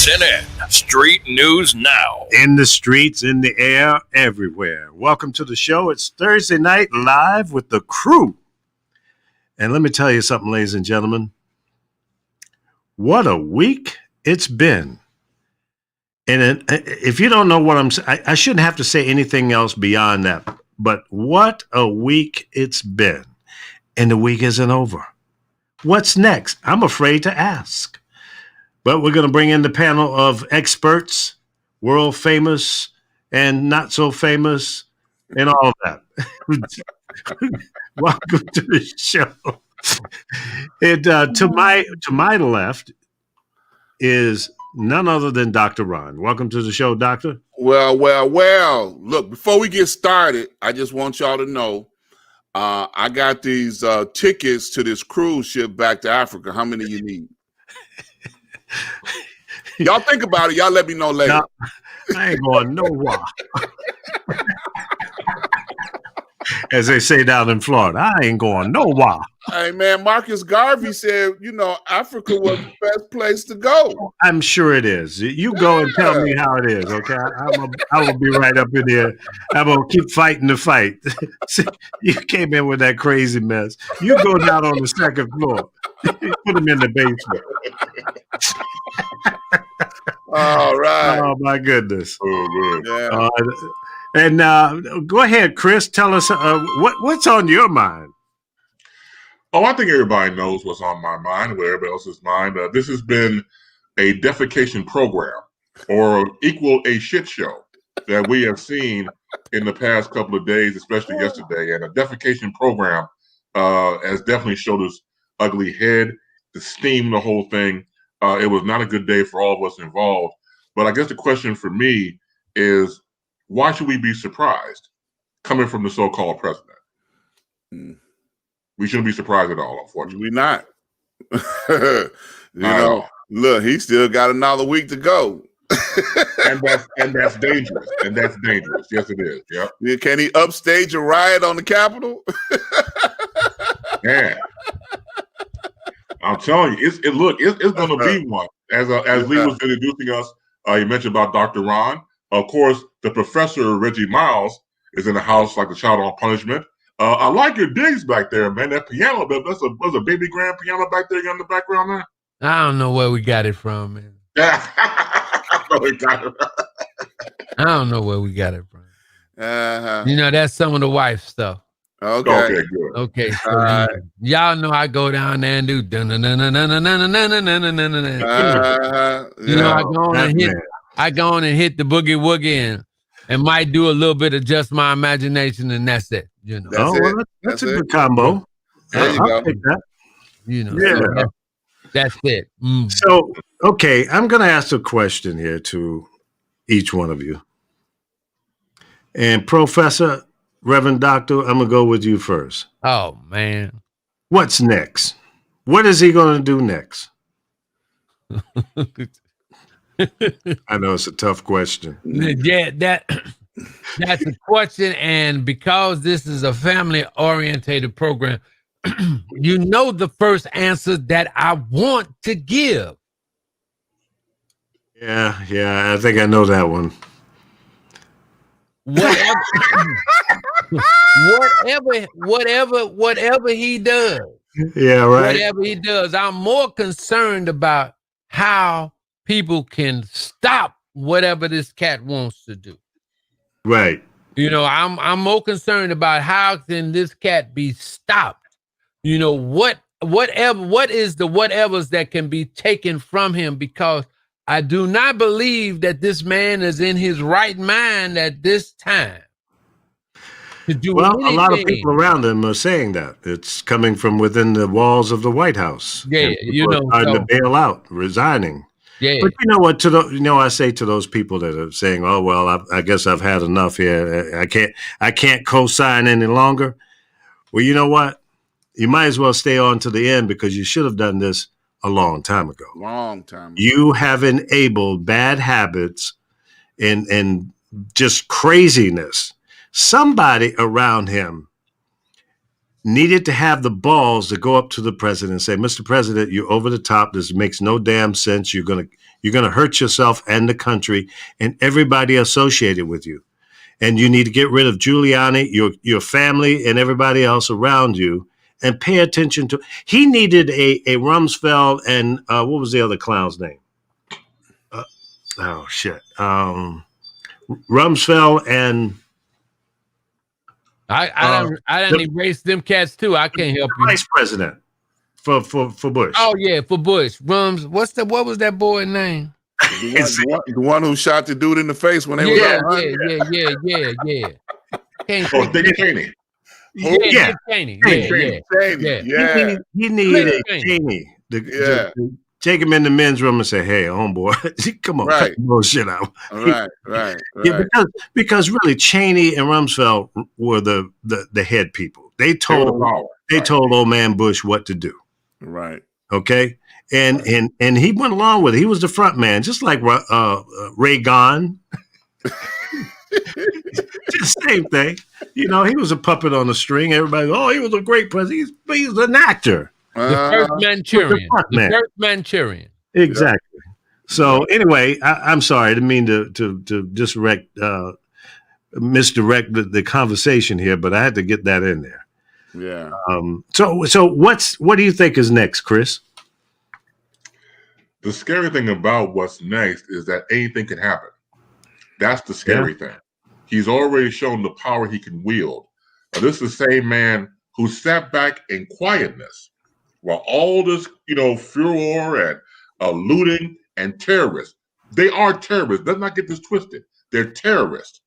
CNN Street News Now. In the streets, in the air, everywhere. Welcome to the show. It's Thursday night live with the crew. And let me tell you something, ladies and gentlemen. What a week it's been. And if you don't know what I'm saying, I shouldn't have to say anything else beyond that. But what a week it's been. And the week isn't over. What's next? I'm afraid to ask. But we're going to bring in the panel of experts, world famous and not so famous, and all of that. Welcome to the show. And to my left is none other than Dr. Ron. Welcome to the show, Doctor. Well. Look, before we get started, I just want y'all to know I got these tickets to this cruise ship back to Africa. How many you need? Y'all think about it. Y'all let me know later. No, I ain't going nowhere. As they say down in Florida, I ain't going nowhere. Hey, man, Marcus Garvey said, Africa was the best place to go. I'm sure it is. You go and tell me how it is, okay? I will be right up in there. I'm going to keep fighting the fight. See, you came in with that crazy mess. You go down on the second floor. Put them in the basement. All right. Oh, my goodness. Oh, yeah. And go ahead, Chris. Tell us what's on your mind. Oh, I think everybody knows what's on my mind, what everybody else's mind. This has been a defecation program, or equal a shit show, that we have seen in the past couple of days, especially yesterday. And a defecation program has definitely showed its ugly head, the steam, the whole thing. It was not a good day for all of us involved. But I guess the question for me is, why should we be surprised coming from the so-called president? We shouldn't be surprised at all, unfortunately. We're not. Look, he still got another week to go. and that's dangerous. And that's dangerous. Yes, it is. Yep. Yeah, can he upstage a riot on the Capitol? Yeah. I'm telling you, it's going to be one. As Lee was introducing us, you mentioned about Dr. Ron. Of course, the professor, Reggie Miles, is in the house like a child on punishment. I like your digs back there, man. That piano, that's a baby grand piano back there in the background there. I don't know where we got it from, man. I don't know where we got it from. That's some of the wife stuff. Okay, good. Okay, so y'all know I go down there and do I go on and hit the boogie woogie and might do a little bit of Just My Imagination, and that's it. That's a good combo. There you go. That. That's it. So, okay, I'm going to ask a question here to each one of you. And Professor, Reverend Doctor, I'm going to go with you first. Oh, man. What's next? What is he going to do next? I know it's a tough question. Yeah, that's a question, and because this is a family-orientated program, the first answer that I want to give. Yeah, I think I know that one. Whatever he does. Yeah, right. Whatever he does, I'm more concerned about how people can stop whatever this cat wants to do. Right. I'm more concerned about how can this cat be stopped. What is the whatevers that can be taken from him, because I do not believe that this man is in his right mind at this time to do anything. A lot of people around him are saying that. It's coming from within the walls of the White House. Yeah, starting to bail out, resigning. Yeah. But you know what? I say to those people that are saying, "Oh well, I guess I've had enough here. I can't co-sign any longer." Well, you know what? You might as well stay on to the end, because you should have done this a long time ago. You have enabled bad habits and just craziness. Somebody around him needed to have the balls to go up to the president and say, "Mr. President, you're over the top. This makes no damn sense. You're You're going to hurt yourself and the country and everybody associated with you. And you need to get rid of Giuliani, your family, and everybody else around you, and pay attention to. He needed a Rumsfeld and what was the other clown's name? Rumsfeld and I didn't erase them cats too. I can't help you. Vice president for Bush. Oh yeah, for Bush. What was that boy's name? The one who shot the dude in the face when they were yeah. Dick Cheney. Dick Cheney. Yeah. He needed Cheney to take him in the men's room and say, "Hey, homeboy, come on, cut the bullshit out." Right. Yeah, because really, Cheney and Rumsfeld were the head people. They told old man Bush what to do. Right. Okay. And he went along with it. He was the front man, just like Reagan. Same thing. You know, he was a puppet on a string. Everybody, he was a great president. He's an actor. The first Manchurian. The first Manchurian. Exactly. So anyway, I'm sorry. I didn't mean to misdirect the conversation here, but I had to get that in there. Yeah. So what do you think is next, Chris? The scary thing about what's next is that anything can happen. That's the scary thing. He's already shown the power he can wield. This is the same man who sat back in quietness while all this, furor and looting and terrorists. They are terrorists. Let's not get this twisted. They're terrorists.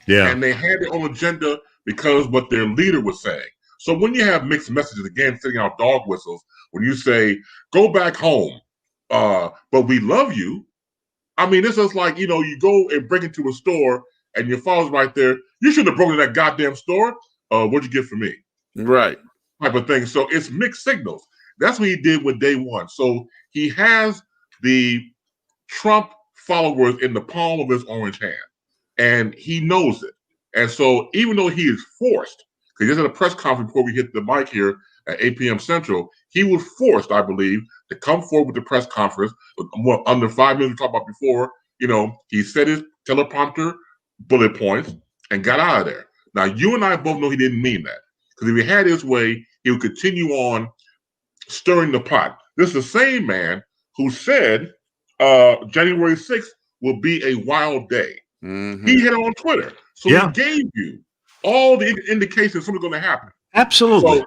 Yeah. And they had their own agenda because what their leader was saying. So when you have mixed messages, again, sitting out dog whistles, when you say, go back home, but we love you. I mean, this is like, you go and break into a store and your father's right there. You shouldn't have broken that goddamn store. What'd you get for me? Right. Type of thing. So it's mixed signals. That's what he did with day one. So he has the Trump followers in the palm of his orange hand, and he knows it. And so even though he is forced, because just at a press conference before we hit the mic here at 8 p.m. Central, he was forced, I believe, to come forward with the press conference under 5 minutes we talked about before. He said his teleprompter bullet points and got out of there. Now, you and I both know he didn't mean that, because if he had his way, he would continue on stirring the pot. This is the same man who said January 6th will be a wild day. Mm-hmm. He hit it on Twitter. So he gave you all the indications something's going to happen. Absolutely.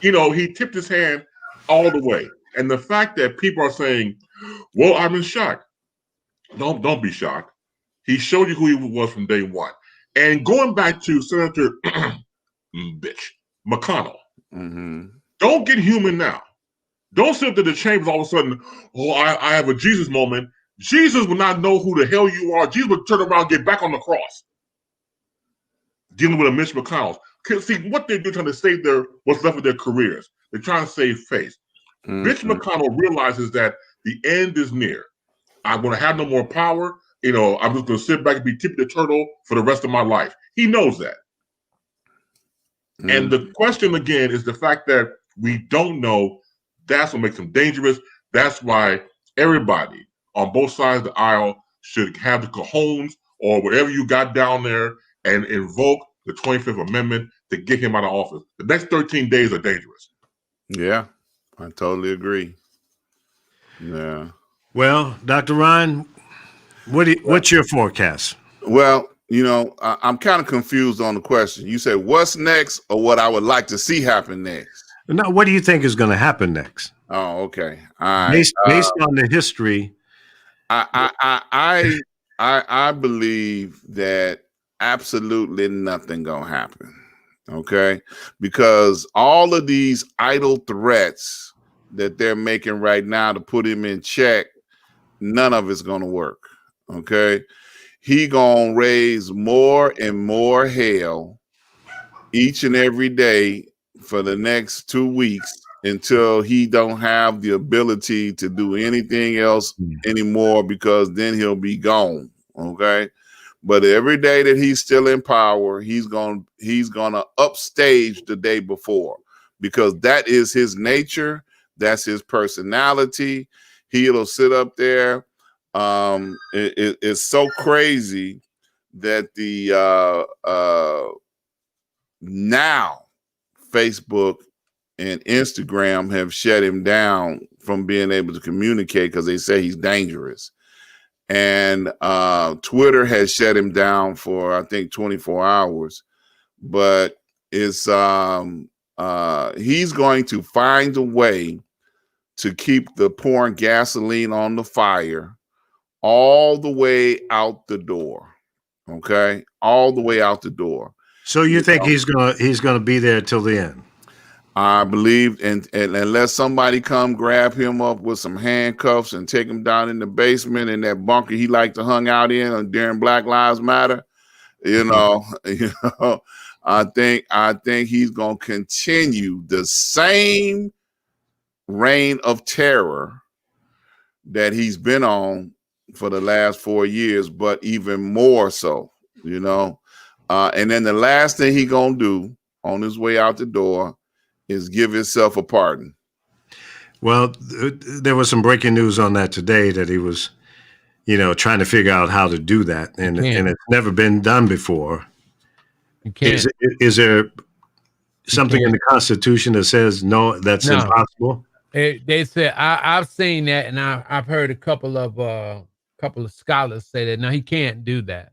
So, he tipped his hand all the way. And the fact that people are saying, well, I'm in shock. Don't be shocked. He showed you who he was from day one. And going back to Senator McConnell, don't get human now. Don't sit up to the chambers all of a sudden, I have a Jesus moment. Jesus will not know who the hell you are. Jesus will turn around and get back on the cross. Dealing with a Mitch McConnell. See, what they're doing, trying to save what's left of their careers. They're trying to save face. Mitch McConnell realizes that the end is near. I'm going to have no more power. I'm just going to sit back and be Tippy the Turtle for the rest of my life. He knows that. And the question, again, is the fact that we don't know. That's what makes him dangerous. That's why everybody on both sides of the aisle should have the cojones or whatever you got down there and invoke the 25th Amendment to get him out of office. The next 13 days are dangerous. Yeah, I totally agree. Yeah. Well, Dr. Ryan, what's your forecast? Well, I'm kind of confused on the question. You said what's next or what I would like to see happen next? No, what do you think is going to happen next? Oh, okay. All right. Based on the history. I believe that absolutely nothing gonna happen. Okay, because all of these idle threats that they're making right now to put him in check, none of it's gonna work. Okay, he gonna raise more and more hell each and every day for the next 2 weeks until he don't have the ability to do anything else anymore, because then he'll be gone. Okay. But every day that he's still in power, he's gonna upstage the day before, because that is his nature. That's his personality. He'll sit up there It's so crazy that the now Facebook and Instagram have shut him down from being able to communicate because they say he's dangerous. And Twitter has shut him down for, I think, 24 hours. But it's he's going to find a way to keep the pouring gasoline on the fire all the way out the door. Okay, all the way out the door. So you think he's gonna be there till the end? I believe, and unless somebody come grab him up with some handcuffs and take him down in the basement in that bunker he liked to hung out in during Black Lives Matter, I think he's gonna continue the same reign of terror that he's been on for the last 4 years, but even more so, and then the last thing he gonna do on his way out the door is give himself a pardon. Well, there was some breaking news on that today that he was, trying to figure out how to do that, and it's never been done before. Is there something in the Constitution that says no, that's impossible? They said I've seen that, and I've heard a couple of scholars say that no, he can't do that.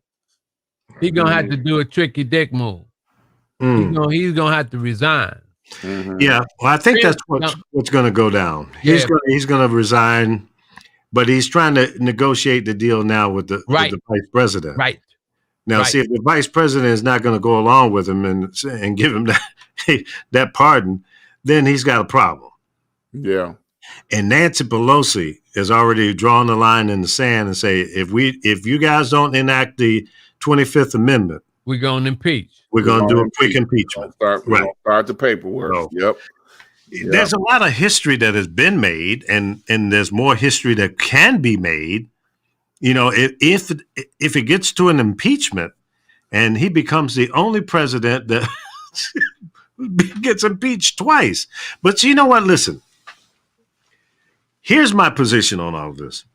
He's gonna have to do a tricky dick move. He's gonna have to resign. Mm-hmm. Yeah, well, I think that's what's going to go down. He's going to resign, but he's trying to negotiate the deal now with the vice president. Right. Now, see, if the vice president is not going to go along with him and give him that pardon, then he's got a problem. Yeah. And Nancy Pelosi has already drawn the line in the sand and say, if you guys don't enact the 25th Amendment, we're going to impeach. We're going to do a quick impeachment. We're going to start the paperwork. So, yep. There's a lot of history that has been made, and there's more history that can be made. If it gets to an impeachment and he becomes the only president that gets impeached twice. But you know what? Listen, here's my position on all of this.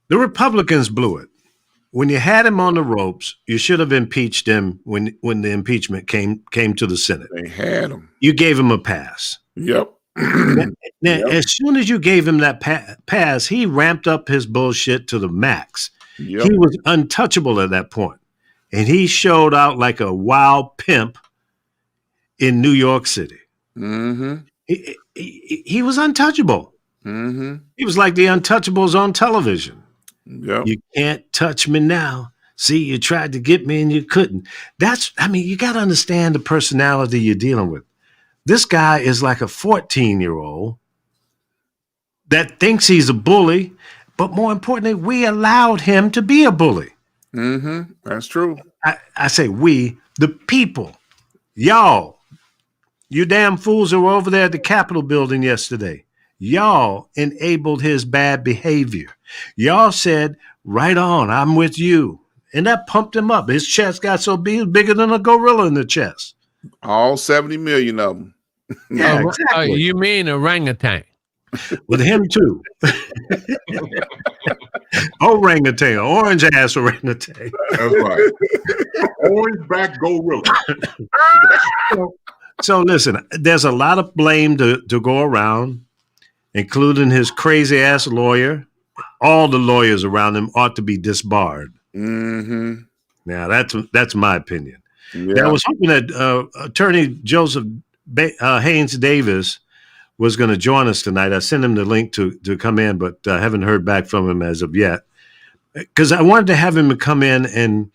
The Republicans blew it. When you had him on the ropes, you should have impeached him when the impeachment came to the Senate. They had him. You gave him a pass. Yep. Now, as soon as you gave him that pass, he ramped up his bullshit to the max. Yep. He was untouchable at that point. And he showed out like a wild pimp in New York City. Mm-hmm. He was untouchable. Mm-hmm. He was like the Untouchables on television. Yep. You can't touch me now. See, you tried to get me and you couldn't. You got to understand the personality you're dealing with. This guy is like a 14-year-old that thinks he's a bully, but more importantly, we allowed him to be a bully. Mm-hmm. That's true. I say we, the people. Y'all, you damn fools that were over there at the Capitol building yesterday. Y'all enabled his bad behavior. Y'all said, right on, I'm with you. And that pumped him up. His chest got so big, bigger than a gorilla in the chest. All 70 million of them. Yeah, exactly. You mean orangutan? With him too. Orangutan, orange ass orangutan. That's right. Orange back gorilla. So listen, there's a lot of blame to go around, including his crazy ass lawyer. All the lawyers around him ought to be disbarred. Mm-hmm. Now that's my opinion. Yeah. Now, I was hoping that Attorney Joseph Haynes Davis was going to join us tonight. I sent him the link to come in, but I haven't heard back from him as of yet. Because I wanted to have him come in and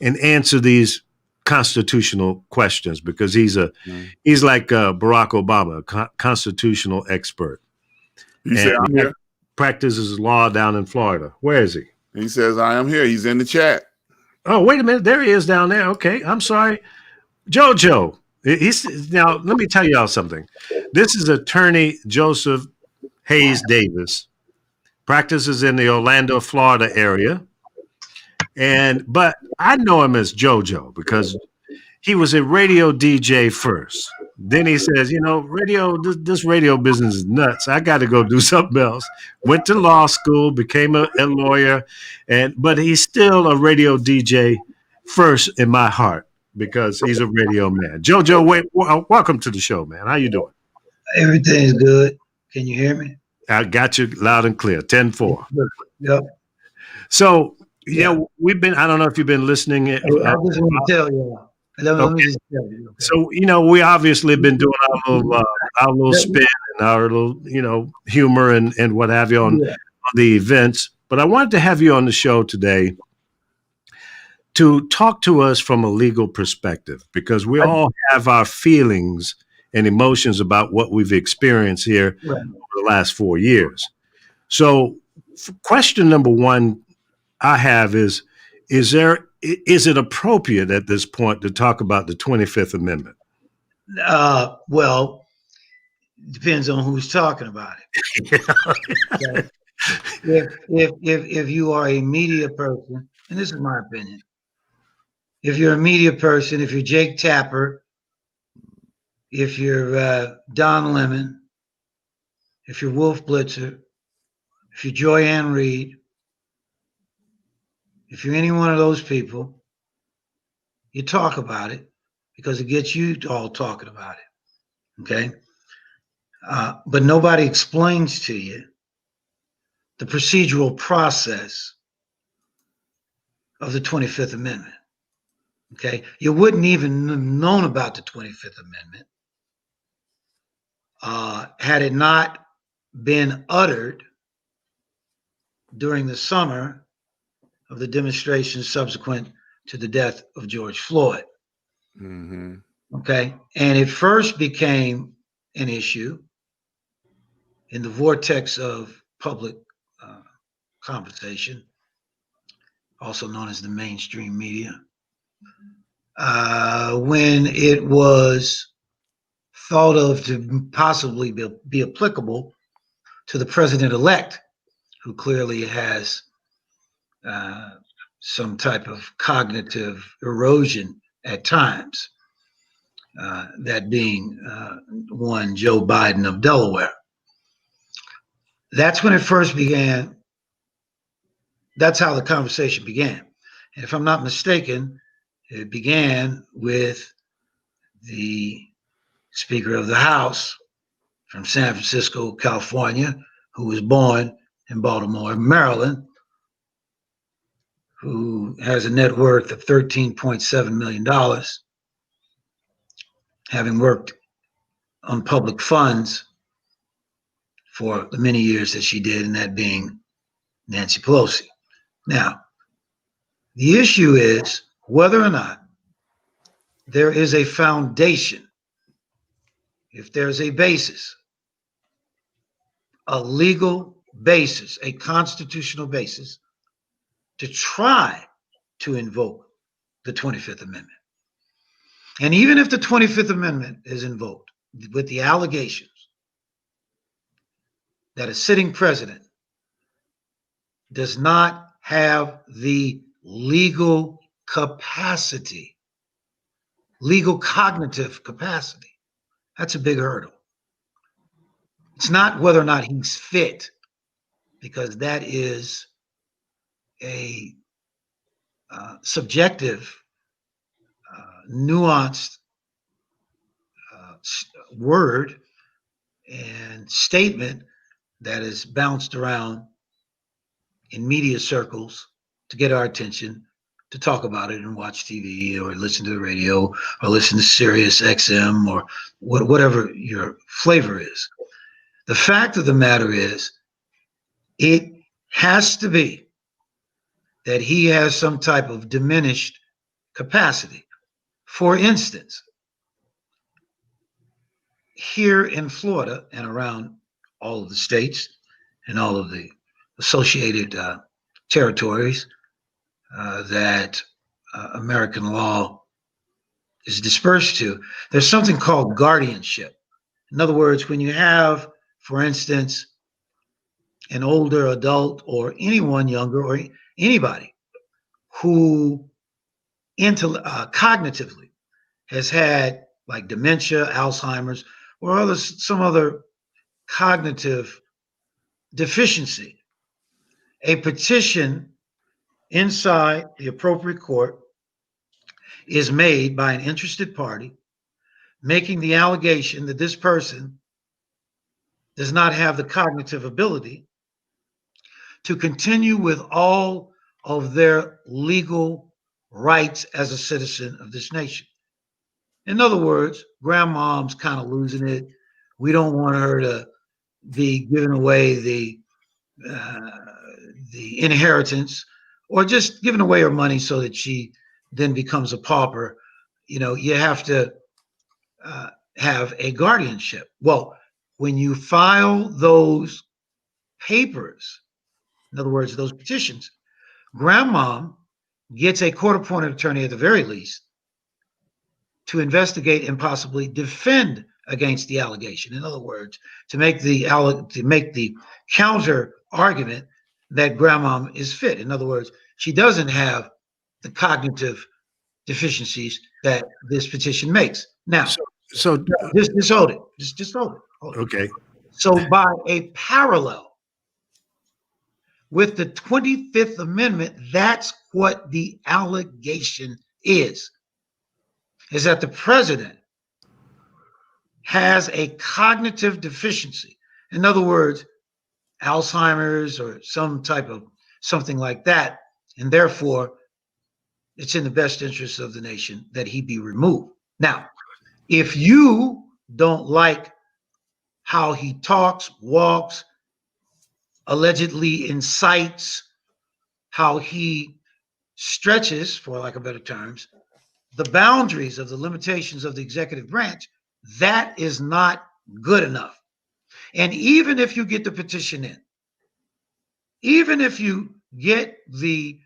answer these constitutional questions, because he's like Barack Obama, a constitutional expert. He said, I'm here. Practices law down in Florida. Where is he? He says, I am here. He's in the chat. Oh, wait a minute. There he is down there. Okay. I'm sorry. JoJo. Now, let me tell y'all something. This is Attorney Joseph Hayes Davis. Practices in the Orlando, Florida area. But I know him as JoJo because he was a radio DJ first. Then he says, this radio business is nuts. I got to go do something else. Went to law school, became a lawyer, but he's still a radio DJ first in my heart because he's a radio man. JoJo, welcome to the show, man. How you doing? Everything's good. Can you hear me? I got you loud and clear. 10-4. Yep. So, we've been, I don't know if you've been listening. I just want to tell you. Let me just tell you. Okay. So, we obviously been doing our little spin and our little, humor and what have you on the events. But I wanted to have you on the show today to talk to us from a legal perspective, because we all have our feelings and emotions about what we've experienced here over the last 4 years. So question number one I have is it appropriate at this point to talk about the 25th Amendment? Well, depends on who's talking about it. If you are a media person, and this is my opinion, if you're a media person, if you're Jake Tapper, if you're Don Lemon, if you're Wolf Blitzer, if you're Joy Ann Reid, if you're any one of those people, you talk about it because it gets you all talking about it, okay? But nobody explains to you the procedural process of the 25th Amendment, okay? You wouldn't even have known about the 25th Amendment had it not been uttered during the summer of the demonstrations subsequent to the death of George Floyd. Mm-hmm. Okay. And it first became an issue in the vortex of public conversation, also known as the mainstream media, when it was thought of to possibly be applicable to the president-elect, who clearly has some type of cognitive erosion at times, that being one Joe Biden of Delaware. That's when it first began. That's how the conversation began. And if I'm not mistaken, it began with the Speaker of the House from San Francisco, California, who was born in Baltimore, Maryland, who has a net worth of $13.7 million, having worked on public funds for the many years that she did, and that being Nancy Pelosi. Now, the issue is whether or not there is a foundation, if there's a basis, a legal basis, a constitutional basis, to try to invoke the 25th Amendment. And even if the 25th Amendment is invoked with the allegations that a sitting president does not have the legal capacity, legal cognitive capacity, that's a big hurdle. It's not whether or not he's fit, because that is a subjective, nuanced word and statement that is bounced around in media circles to get our attention, to talk about it and watch TV or listen to the radio or listen to Sirius XM or whatever your flavor is. The fact of the matter is, it has to be that he has some type of diminished capacity. For instance, here in Florida and around all of the states and all of the associated territories that American law is dispersed to, there's something called guardianship. In other words, when you have, for instance, an older adult or anyone younger or anybody who cognitively has had like dementia, Alzheimer's, or some other cognitive deficiency, a petition inside the appropriate court is made by an interested party, making the allegation that this person does not have the cognitive ability to continue with all of their legal rights as a citizen of this nation. In other words, grandmom's kind of losing it. We don't want her to be giving away the inheritance, or just giving away her money so that she then becomes a pauper. You know, you have to have a guardianship. Well, when you file those papers, in other words, those petitions, grandmom gets a court-appointed attorney at the very least to investigate and possibly defend against the allegation. In other words, to make the counter argument that grandmom is fit. In other words, she doesn't have the cognitive deficiencies that this petition makes. Now, So just hold it. Just hold it. Hold it. okay. So by a parallel with the 25th Amendment, that's what the allegation is that the president has a cognitive deficiency. In other words, Alzheimer's or some type of something like that, and therefore it's in the best interest of the nation that he be removed. Now, if you don't like how he talks, walks, allegedly incites, how he stretches, for lack of better terms, the boundaries of the limitations of the executive branch, that is not good enough. And even if you get the petition in, even if you get the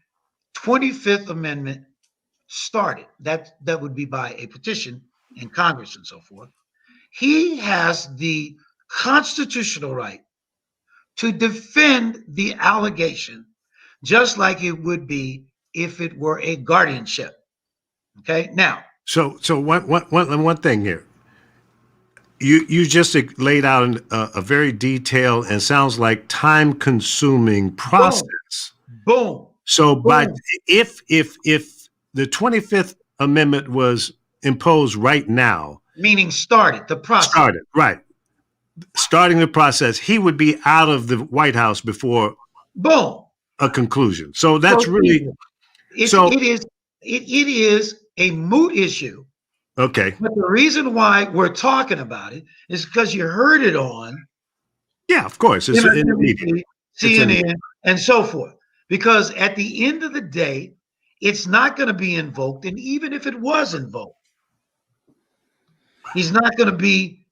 25th Amendment started, that would be by a petition in Congress and so forth, he has the constitutional right to defend the allegation, just like it would be if it were a guardianship. Okay, now. So one thing here. You just laid out a very detailed and sounds like time-consuming process. Boom. So, Boom. but if the 25th Amendment was imposed right now, meaning starting the process, he would be out of the White House before boom a conclusion. So that's really it is a moot issue. Okay. But the reason why we're talking about it is because you heard it on, yeah, of course, it's in the media, CNN, and so forth. Because at the end of the day, it's not going to be invoked, and even if it was invoked, he's not going to be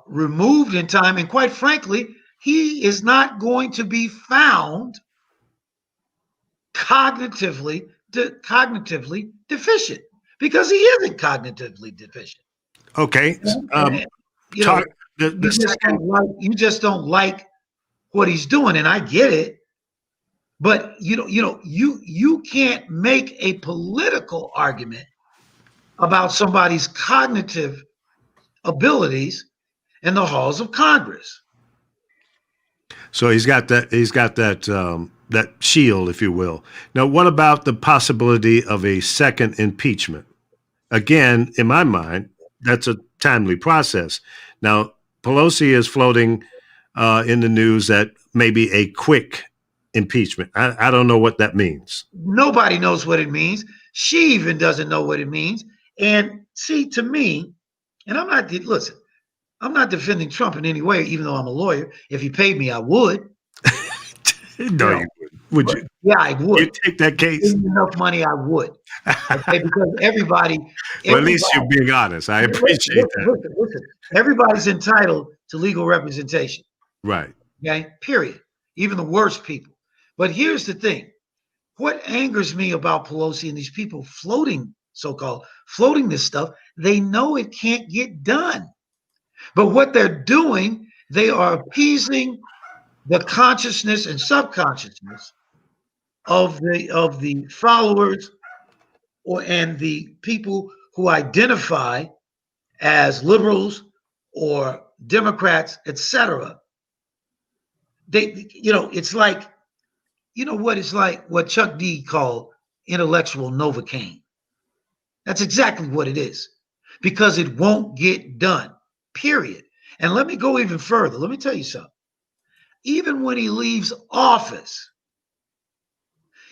removed in time. And quite frankly, he is not going to be found cognitively deficient, because he isn't cognitively deficient. Okay. You just don't like what he's doing, and I get it. But you can't make a political argument about somebody's cognitive abilities in the halls of Congress. So he's got that shield, if you will. Now, what about the possibility of a second impeachment? Again, in my mind, that's a timely process. Now, Pelosi is floating in the news that maybe a quick impeachment. I don't know what that means. Nobody knows what it means. She even doesn't know what it means. And see, to me, and I'm not defending Trump in any way, even though I'm a lawyer. If he paid me, I would. No, you wouldn't. Would you? Yeah, I would. You take that case? Give me enough money, I would. Okay, because everybody. Well, at least you're being honest. I appreciate that. Listen, everybody's entitled to legal representation. Right. Okay, period. Even the worst people. But here's the thing. What angers me about Pelosi and these people floating this stuff, they know it can't get done. But what they're doing, they are appeasing the consciousness and subconsciousness of the followers and the people who identify as liberals or Democrats, etc. They, it's like, it's like what Chuck D called intellectual Novocaine. That's exactly what it is, because it won't get done, period. And let me go even further. Let me tell you something. Even when he leaves office,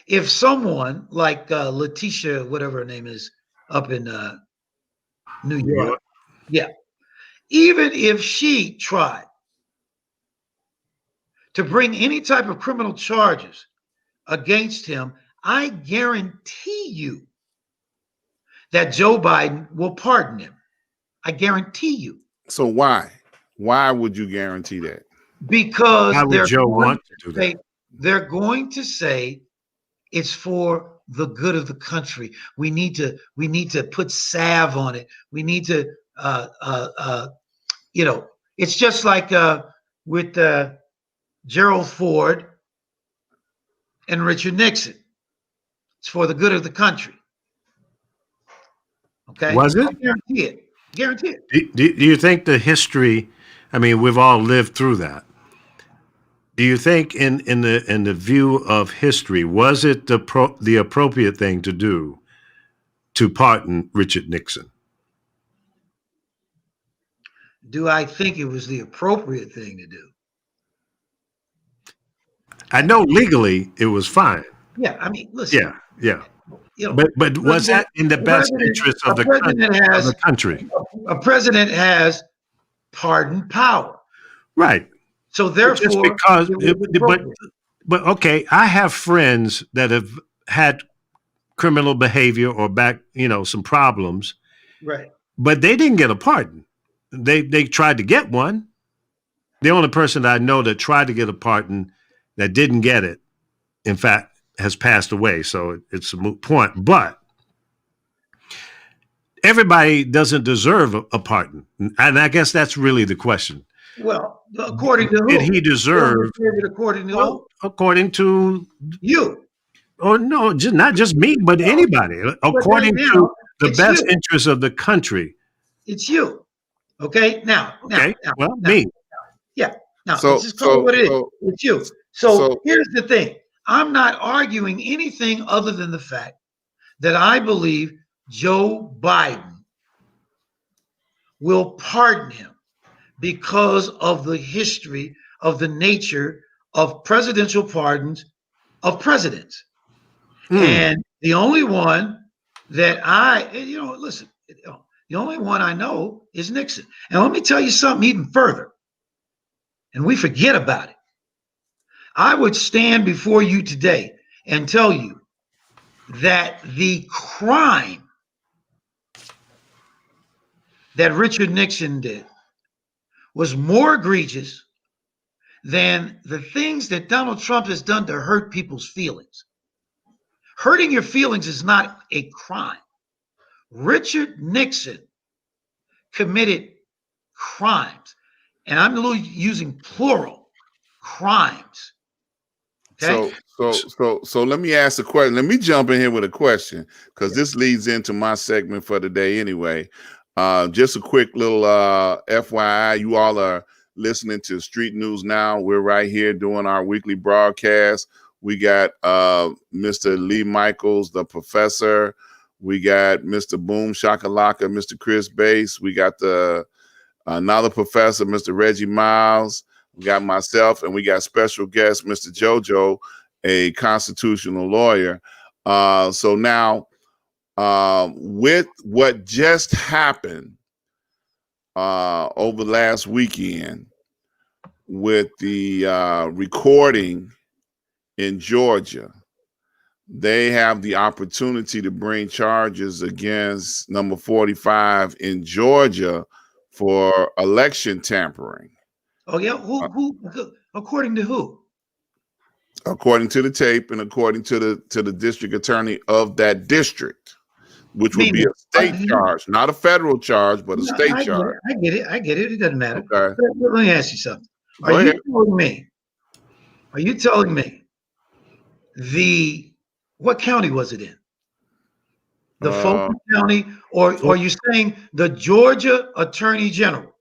if someone like Letitia, whatever her name is, up in New York, yeah, even if she tried to bring any type of criminal charges against him, I guarantee you that Joe Biden will pardon him. I guarantee you. So why? Why would you guarantee that? Because Why would Joe want to do that? They're going to say it's for the good of the country. We need to put salve on it. We need to it's just like with Gerald Ford and Richard Nixon. It's for the good of the country. Okay. Was it? I guarantee it. Guarantee it. Do you think the history? I mean, we've all lived through that. Do you think, in the view of history, was it the appropriate thing to do to pardon Richard Nixon? Do I think it was the appropriate thing to do? I know legally it was fine. Yeah, I mean, listen. Yeah. But was that in the best interest of the country? A president has pardon power. Right. So therefore, just because, but okay, I have friends that have had criminal behavior or some problems. Right. But they didn't get a pardon. They tried to get one. The only person that I know that tried to get a pardon that didn't get it, in fact, has passed away. So it's a moot point. But everybody doesn't deserve a pardon. And I guess that's really the question. Well, according to who? Did he deserve? According to who? According to you. Oh no, not just me, but anybody. According to the best interest of the country. It's you. Okay. Now. Me. Yeah. Now, so let's just call it what it is. It's you. So here's the thing. I'm not arguing anything other than the fact that I believe Joe Biden will pardon him because of the history of the nature of presidential pardons of presidents. And the only one that the only one I know is Nixon. And let me tell you something even further, and we forget about it. I would stand before you today and tell you that the crime that Richard Nixon did was more egregious than the things that Donald Trump has done to hurt people's feelings. Hurting your feelings is not a crime. Richard Nixon committed crimes, and I'm using plural crimes. Okay? So let me ask a question. Let me jump in here with a question, because this leads into my segment for the day anyway. Just a quick little FYI, you all are listening to Street News Now. We're right here doing our weekly broadcast. We got Mr. Lee Michaels, the professor. We got Mr. Boom Shakalaka, Mr. Chris Bass. We got another professor, Mr. Reggie Miles. We got myself, and we got special guest, Mr. JoJo, a constitutional lawyer. So now, with what just happened over last weekend with the recording in Georgia, they have the opportunity to bring charges against number 45 in Georgia for election tampering. Oh yeah, who? According to who? According to the tape and according to the district attorney of that district, which would be a state charge, not a federal charge, but a state charge. I get it. It doesn't matter. Okay. Let me ask you something. Go ahead. Are you telling me what county was it in? The Fulton County, or are you saying the Georgia Attorney General?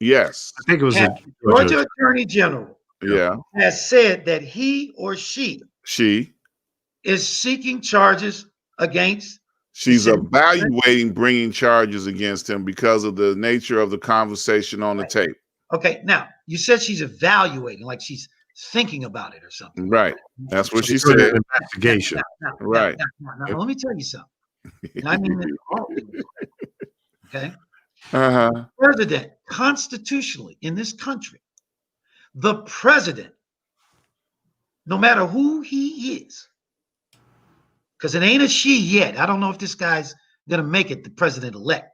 Yes. I think it was The Georgia Attorney General Yeah. has said that he or she She. is seeking charges against. She's evaluating bringing charges against him because of the nature of the conversation on the tape. Okay, now you said she's evaluating, like she's thinking about it or something. Right. That's what she She's doing said. an investigation. Right. Now, let me tell you something. And I mean this all things. Okay. Uh-huh. President, constitutionally in this country, the president, no matter who he is, because it ain't a she yet. I don't know if this guy's gonna make it the president-elect.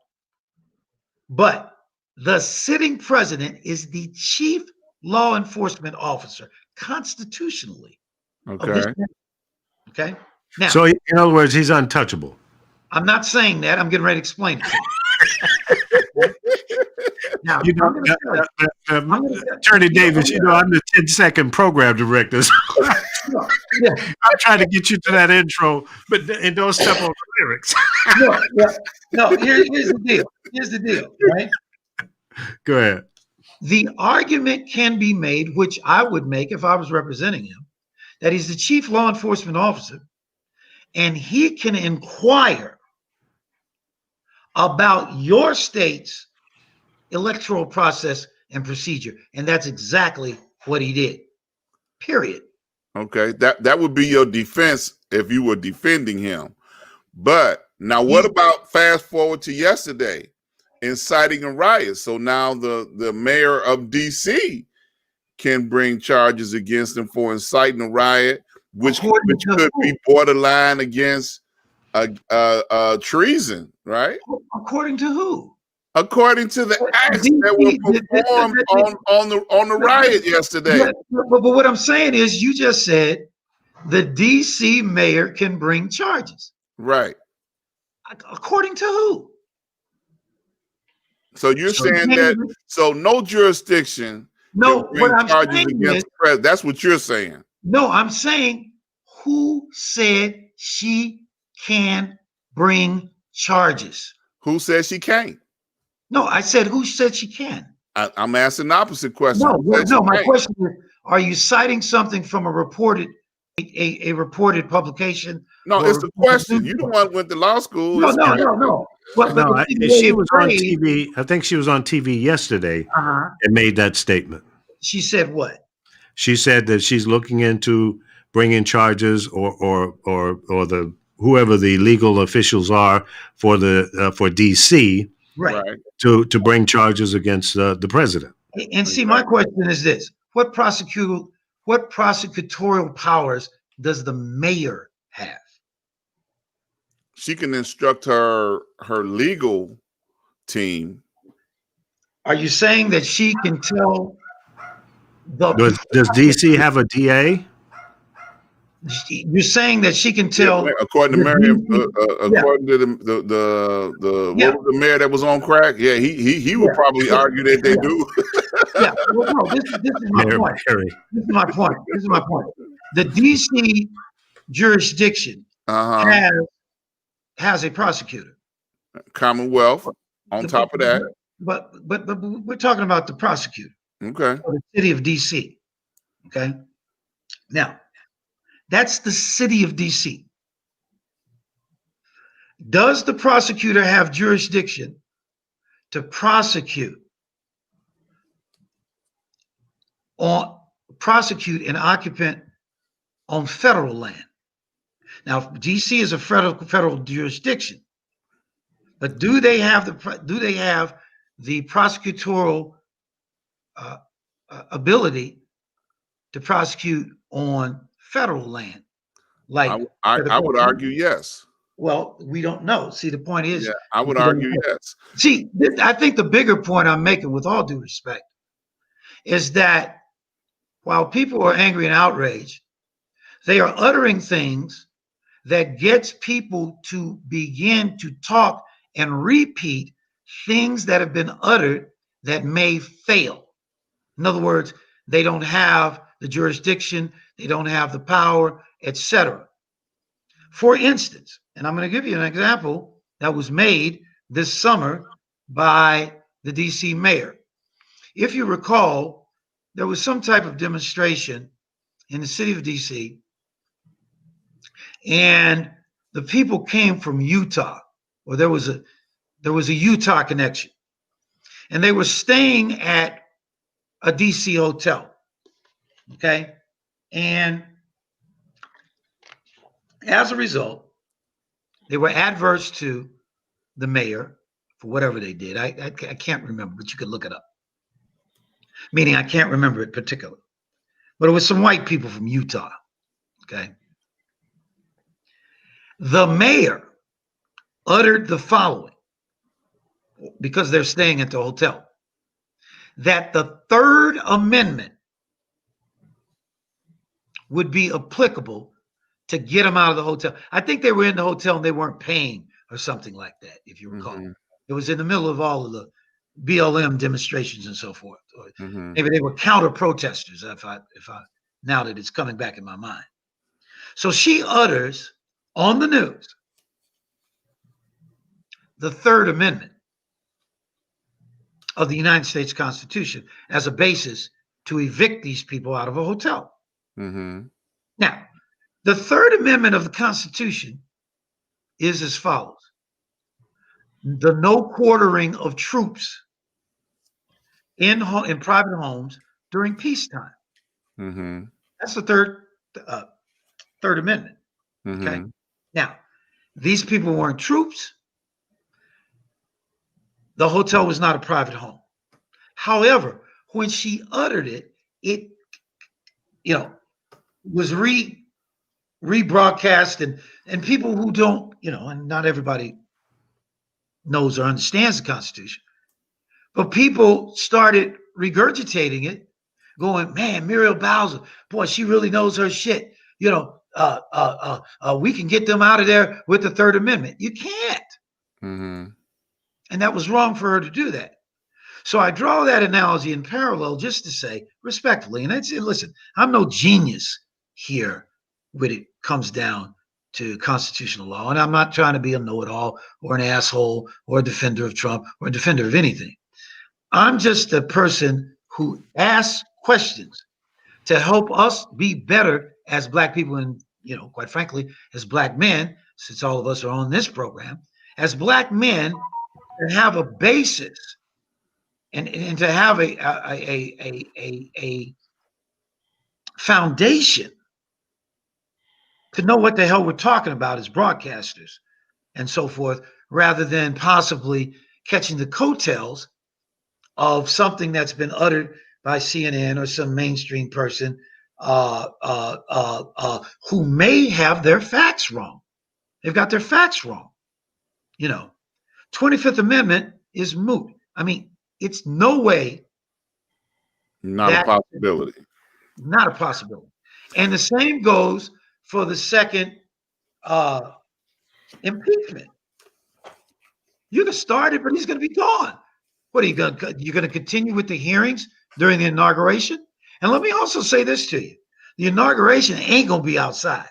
But the sitting president is the chief law enforcement officer constitutionally. Okay. Okay. Now, So in other words, he's untouchable. I'm not saying that. I'm getting ready to explain it to you. Now, You know, I'm gonna tell you. Attorney Davis, you know, I'm the 10-second program director. So Yeah. I'm trying to get you to that intro, and don't step on the lyrics. No, here's the deal. Here's the deal, right? Go ahead. The argument can be made, which I would make if I was representing him, that he's the chief law enforcement officer and he can inquire about your state's electoral process and procedure. And that's exactly what he did. Period. Okay. That would be your defense if you were defending him. But now what about fast forward to yesterday, inciting a riot? So now the mayor of DC can bring charges against him for inciting a riot, which could be borderline against treason, right? According to who? According to the acts that were performed on the riot yesterday. Yeah, but what I'm saying is, you just said the DC mayor can bring charges. Right. According to who? So you're saying that no jurisdiction. No, what I'm saying is, that's what you're saying. No, I'm saying who said she can bring charges? Who said she can't? No, I said who said she can? I'm asking the opposite question. No, my question is, are you citing something from a reported publication? No, it's the question. You the one went to law school. No. She was on TV. I think she was on TV yesterday and made that statement. She said what? She said that she's looking into bringing charges or the whoever the legal officials are for DC, right, to bring charges against the president. And see, my question is this: what prosecutorial powers does the mayor have? She can instruct her legal team. Are you saying that she can tell Does DC have a DA? You're saying that she can tell, according to Miriam, according to the what was the mayor that was on crack? Yeah, he would probably argue that they do. Yeah, well, no, this is my point. This is my point. The DC jurisdiction has a prosecutor. Commonwealth. On top of that, but we're talking about the prosecutor. Okay. For the city of DC. Okay. Now, that's the city of DC. Does the prosecutor have jurisdiction to prosecute an occupant on federal land? Now, DC is a federal jurisdiction, but do they have the prosecutorial ability to prosecute on federal land? Like I would argue yes. Well, we don't know. See, the point is, I would argue yes. See, I think the bigger point I'm making, with all due respect, is that while people are angry and outraged, they are uttering things that gets people to begin to talk and repeat things that have been uttered that may fail. In other words, they don't have the jurisdiction, they don't have the power, etc. For instance, and I'm going to give you an example that was made this summer by the DC mayor. If you recall, there was some type of demonstration in the city of DC, and the people came from Utah, or there was a Utah connection, and they were staying at a DC hotel. Okay, and as a result, they were adverse to the mayor for whatever they did. I can't remember, but you could look it up. Meaning I can't remember it particularly. But it was some white people from Utah. Okay. The mayor uttered the following, because they're staying at the hotel, that the Third Amendment would be applicable to get them out of the hotel. I think they were in the hotel and they weren't paying or something like that, if you recall. Mm-hmm. It was in the middle of all of the BLM demonstrations and so forth. Or maybe they were counter protesters, if I now that it's coming back in my mind. So she utters on the news the Third Amendment of the United States Constitution as a basis to evict these people out of a hotel. Now, the Third Amendment of the Constitution is as follows: the no quartering of troops in private homes during peacetime. That's the Third Amendment. Okay. Now, these people weren't troops. The hotel was not a private home. However, when she uttered it, it, was rebroadcast, and people who don't, and not everybody knows or understands the Constitution, but people started regurgitating it, going, man, Muriel Bowser, boy, she really knows her shit. We can get them out of there with the Third Amendment. You can't. And that was wrong for her to do that. So I draw that analogy in parallel just to say respectfully, and listen, I'm no genius here when it comes down to constitutional law, and I'm not trying to be a know-it-all or an asshole or a defender of Trump or a defender of anything. I'm just a person who asks questions to help us be better as Black people, and quite frankly, as Black men, since all of us are on this program, as Black men, to have a basis and to have a foundation to know what the hell we're talking about as broadcasters and so forth, rather than possibly catching the coattails of something that's been uttered by CNN or some mainstream person who may have their facts wrong. They've got their facts wrong. 25th Amendment is moot. I mean, it's no way. Not a possibility. Not a possibility. And the same goes for the second impeachment. You can start it, but he's going to be gone. What are you going to? You're going to continue with the hearings during the inauguration? And let me also say this to you: the inauguration ain't going to be outside.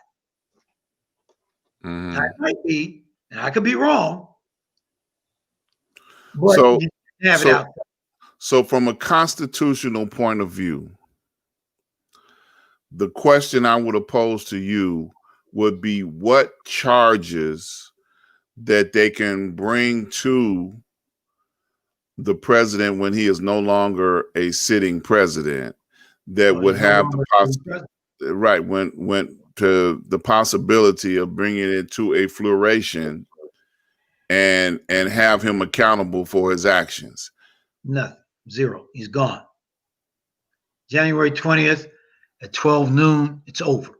It might be, and I could be wrong. But you have it outside. So from a constitutional point of view, the question I would pose to you would be what charges that they can bring to the president when he is no longer a sitting president that would have the possibility of bringing it to a flourishing and have him accountable for his actions. Nothing. Zero. He's gone. January 20th at 12 noon, it's over.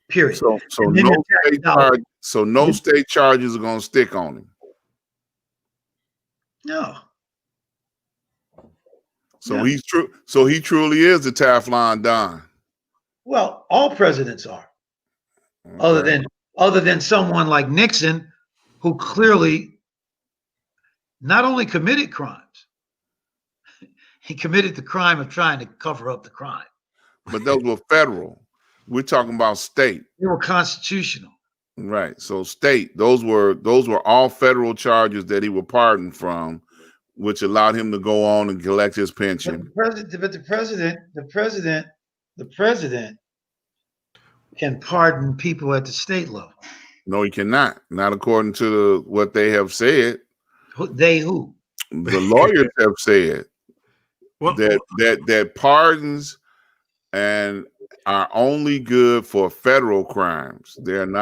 Period. So no state charges are going to stick on him. No. So he's true. So he truly is the Teflon Don. Well, all presidents are. Okay. Other than someone like Nixon, who clearly not only committed crimes, he committed the crime of trying to cover up the crime. But those were federal. We're talking about state. They were constitutional. Right. So state, those were all federal charges that he was pardoned from, which allowed him to go on and collect his But the pension. the president can pardon people at the state level. No, he cannot. Not according to what they have said. Who? The lawyers have said Well, that pardons and are only good for federal crimes. They don't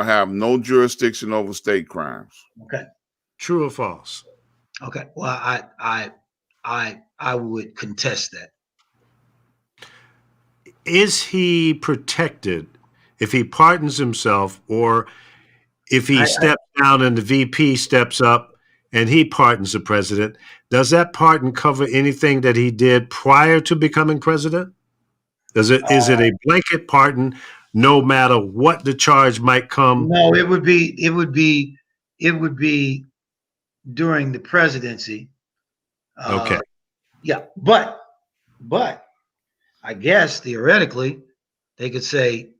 have no jurisdiction over state crimes. Okay. true or false? Okay. Well, I would contest that. Is he protected if he pardons himself, or if he steps down and the VP steps up and he pardons the president? Does that pardon cover anything that he did prior to becoming president? Is it a blanket pardon, no matter what the charge might come? No, it would be during the presidency. Okay. Yeah, but I guess theoretically they could say,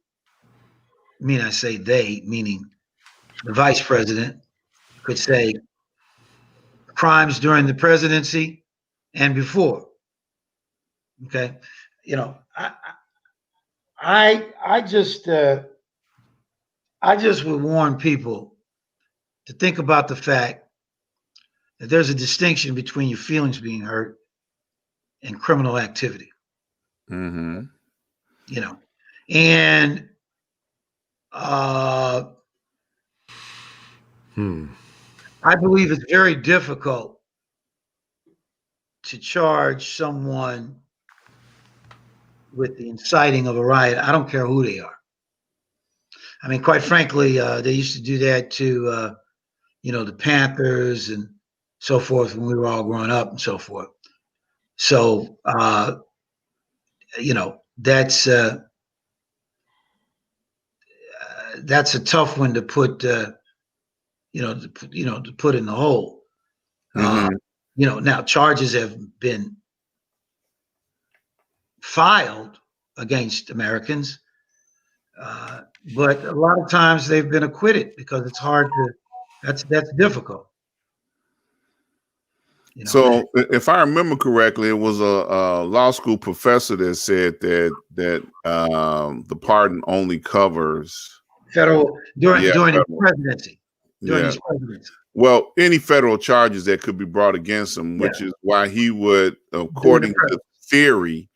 I say they, meaning the vice president, could say crimes during the presidency and before. Okay. I just would warn people to think about the fact that there's a distinction between your feelings being hurt and criminal activity. Mm-hmm. And I believe it's very difficult to charge someone with the inciting of a riot. I don't care who they are. I mean, quite frankly, they used to do that to, the Panthers and so forth when we were all growing up and so forth. So, that's a tough one to put, to put in the hole. Now charges have been filed against Americans, but a lot of times they've been acquitted because it's hard to. That's difficult. So, if I remember correctly, it was a law school professor that said that the pardon only covers federal during his presidency. His presidency. Well, any federal charges that could be brought against him, which is why he would, according to theory,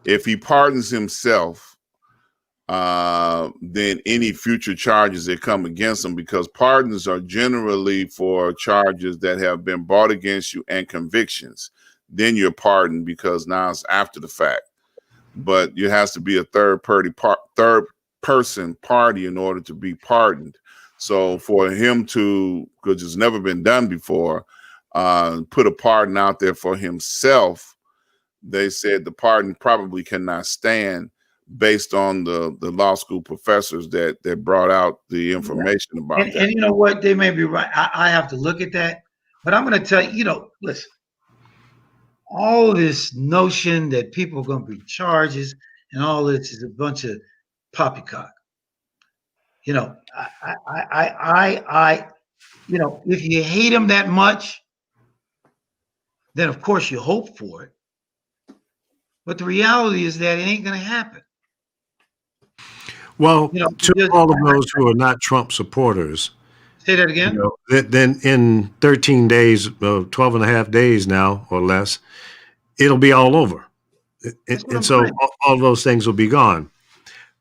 if he pardons himself, then any future charges that come against him, because pardons are generally for charges that have been brought against you and convictions, then you're pardoned because now it's after the fact. But you has to be a third person party in order to be pardoned. So for him to, because it's never been done before, put a pardon out there for himself, they said the pardon probably cannot stand based on the law school professors that brought out the information about that. And you know what? They may be right. I have to look at that. But I'm going to tell you, listen, all this notion that people are going to be charges and all this is a bunch of poppycock. If you hate him that much, then of course you hope for it. But the reality is that it ain't going to happen. Well, to all of those who are not Trump supporters. Say that again? Then in 13 days, 12 and a half days now or less, it'll be all over. And so all those things will be gone.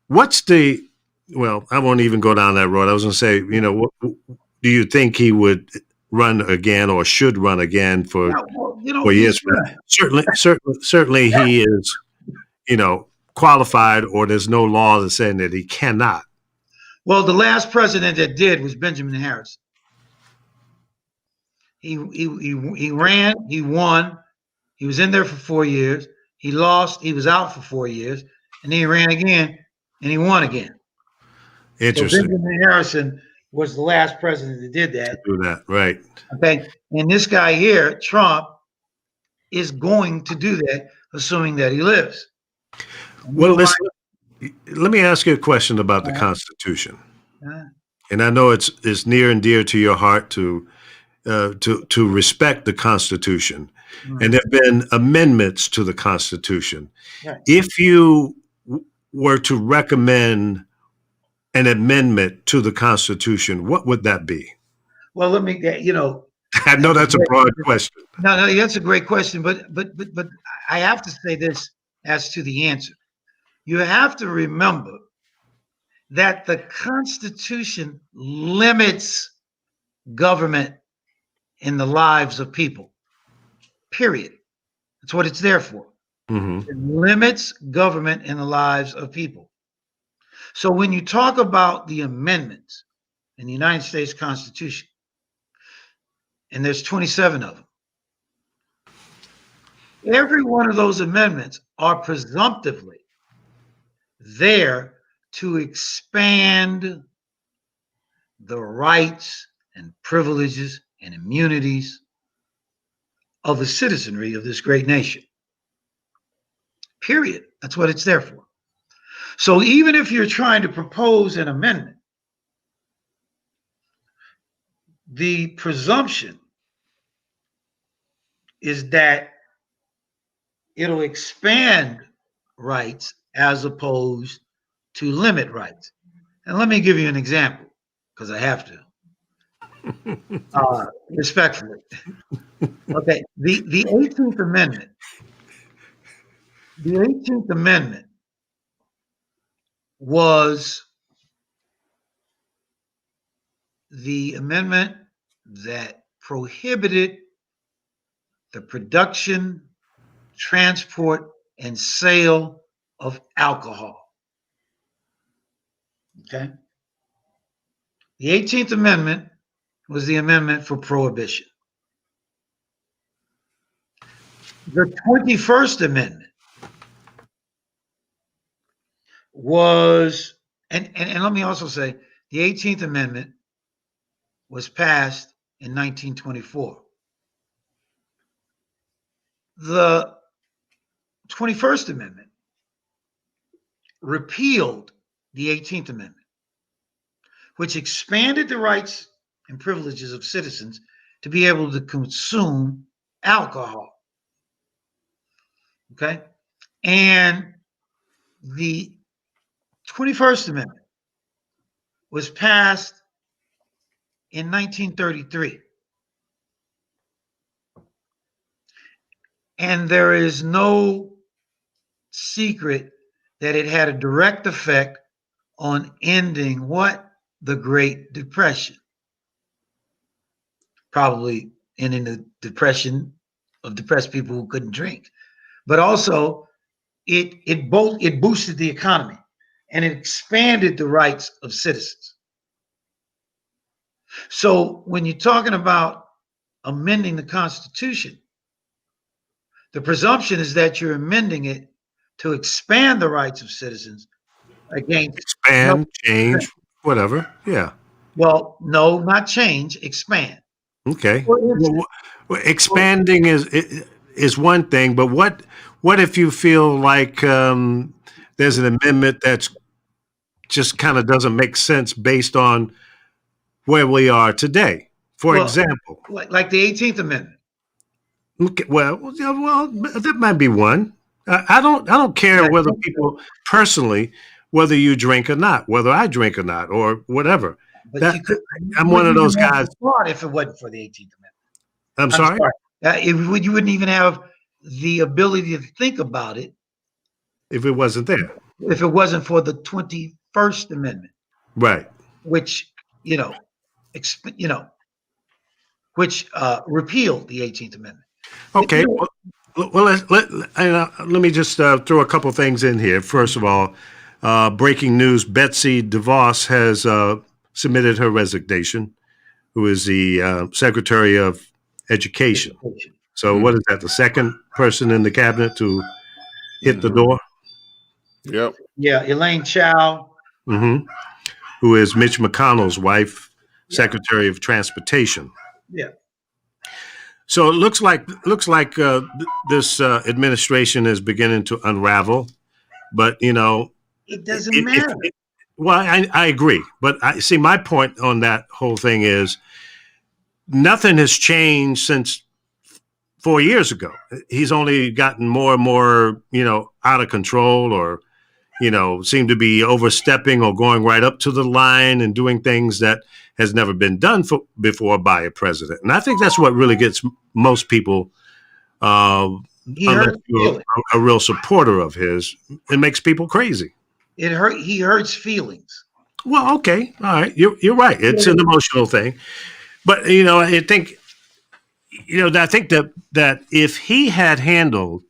Well, I won't even go down that road. I was going to say, do you think he would run again or should run again for years? Certainly he is, qualified, or there's no law that's saying that he cannot. Well, the last president that did was Benjamin Harrison. He ran, he won, he was in there for 4 years, he lost, he was out for 4 years, and then he ran again and he won again. Interesting. So Benjamin Harrison was the last president that did that. Do that, right? Okay, and this guy here, Trump, is going to do that, assuming that he lives. Well, let me ask you a question about the Constitution. and I know it's near and dear to your heart to respect the Constitution, and there have been amendments to the Constitution. Right. If you were to recommend an amendment to the Constitution, what would that be? Well, let me, I know that's a broad question. no, that's a great question, but I have to say this as to the answer. You have to remember that the Constitution limits government in the lives of people. Period. That's what it's there for. Mm-hmm. It limits government in the lives of people. So when you talk about the amendments in the United States Constitution, and there's 27 of them, every one of those amendments are presumptively there to expand the rights and privileges and immunities of the citizenry of this great nation. Period. That's what it's there for. So even if you're trying to propose an amendment, the presumption is that it'll expand rights as opposed to limit rights. And let me give you an example, because I have to. Respectfully. Okay, the 18th Amendment. The 18th Amendment was the amendment that prohibited the production, transport, and sale of alcohol. Okay? The 18th Amendment was the amendment for prohibition. The 21st Amendment was, and let me also say, the 18th Amendment was passed in 1924. The 21st Amendment repealed the 18th Amendment, which expanded the rights and privileges of citizens to be able to consume alcohol. Okay? And the 21st Amendment was passed in 1933. And there is no secret that it had a direct effect on ending what? The Great Depression. Probably ending the depression of depressed people who couldn't drink. But also, it boosted the economy and it expanded the rights of citizens. So when you're talking about amending the Constitution, the presumption is that you're amending it to expand the rights of citizens against expand, change, whatever. Yeah. Well, no, not change, expand. Okay. Well, expanding is one thing, but what if you feel like there's an amendment that's just kind of doesn't make sense based on where we are today? For example, like the 18th Amendment. Okay, well, that might be one. I don't care whether people personally, whether you drink or not, whether I drink or not, or whatever. But I'm one of those guys. If it wasn't for the 18th Amendment, I'm sorry. You wouldn't even have the ability to think about it if it wasn't there. If it wasn't for the 21st Amendment, right? Which which repealed the 18th Amendment. Okay. Well, let me just throw a couple things in here. First of all, breaking news: Betsy DeVos has submitted her resignation, who is the Secretary of Education. So what is that, the second person in the cabinet to hit the door? Yep. Yeah, Elaine Chao. Mm-hmm. Who is Mitch McConnell's wife, Secretary of Transportation. Yeah. So it looks like this administration is beginning to unravel, but it doesn't matter. Well, I agree, but I see my point on that whole thing is nothing has changed since 4 years ago. He's only gotten more and more, out of control, or seem to be overstepping or going right up to the line and doing things that has never been done before by a president. And I think that's what really gets most people, unless you're a real supporter of his, it makes people crazy. He hurts feelings. Well, okay, all right, you're right. It's an emotional thing, but I think that if he had handled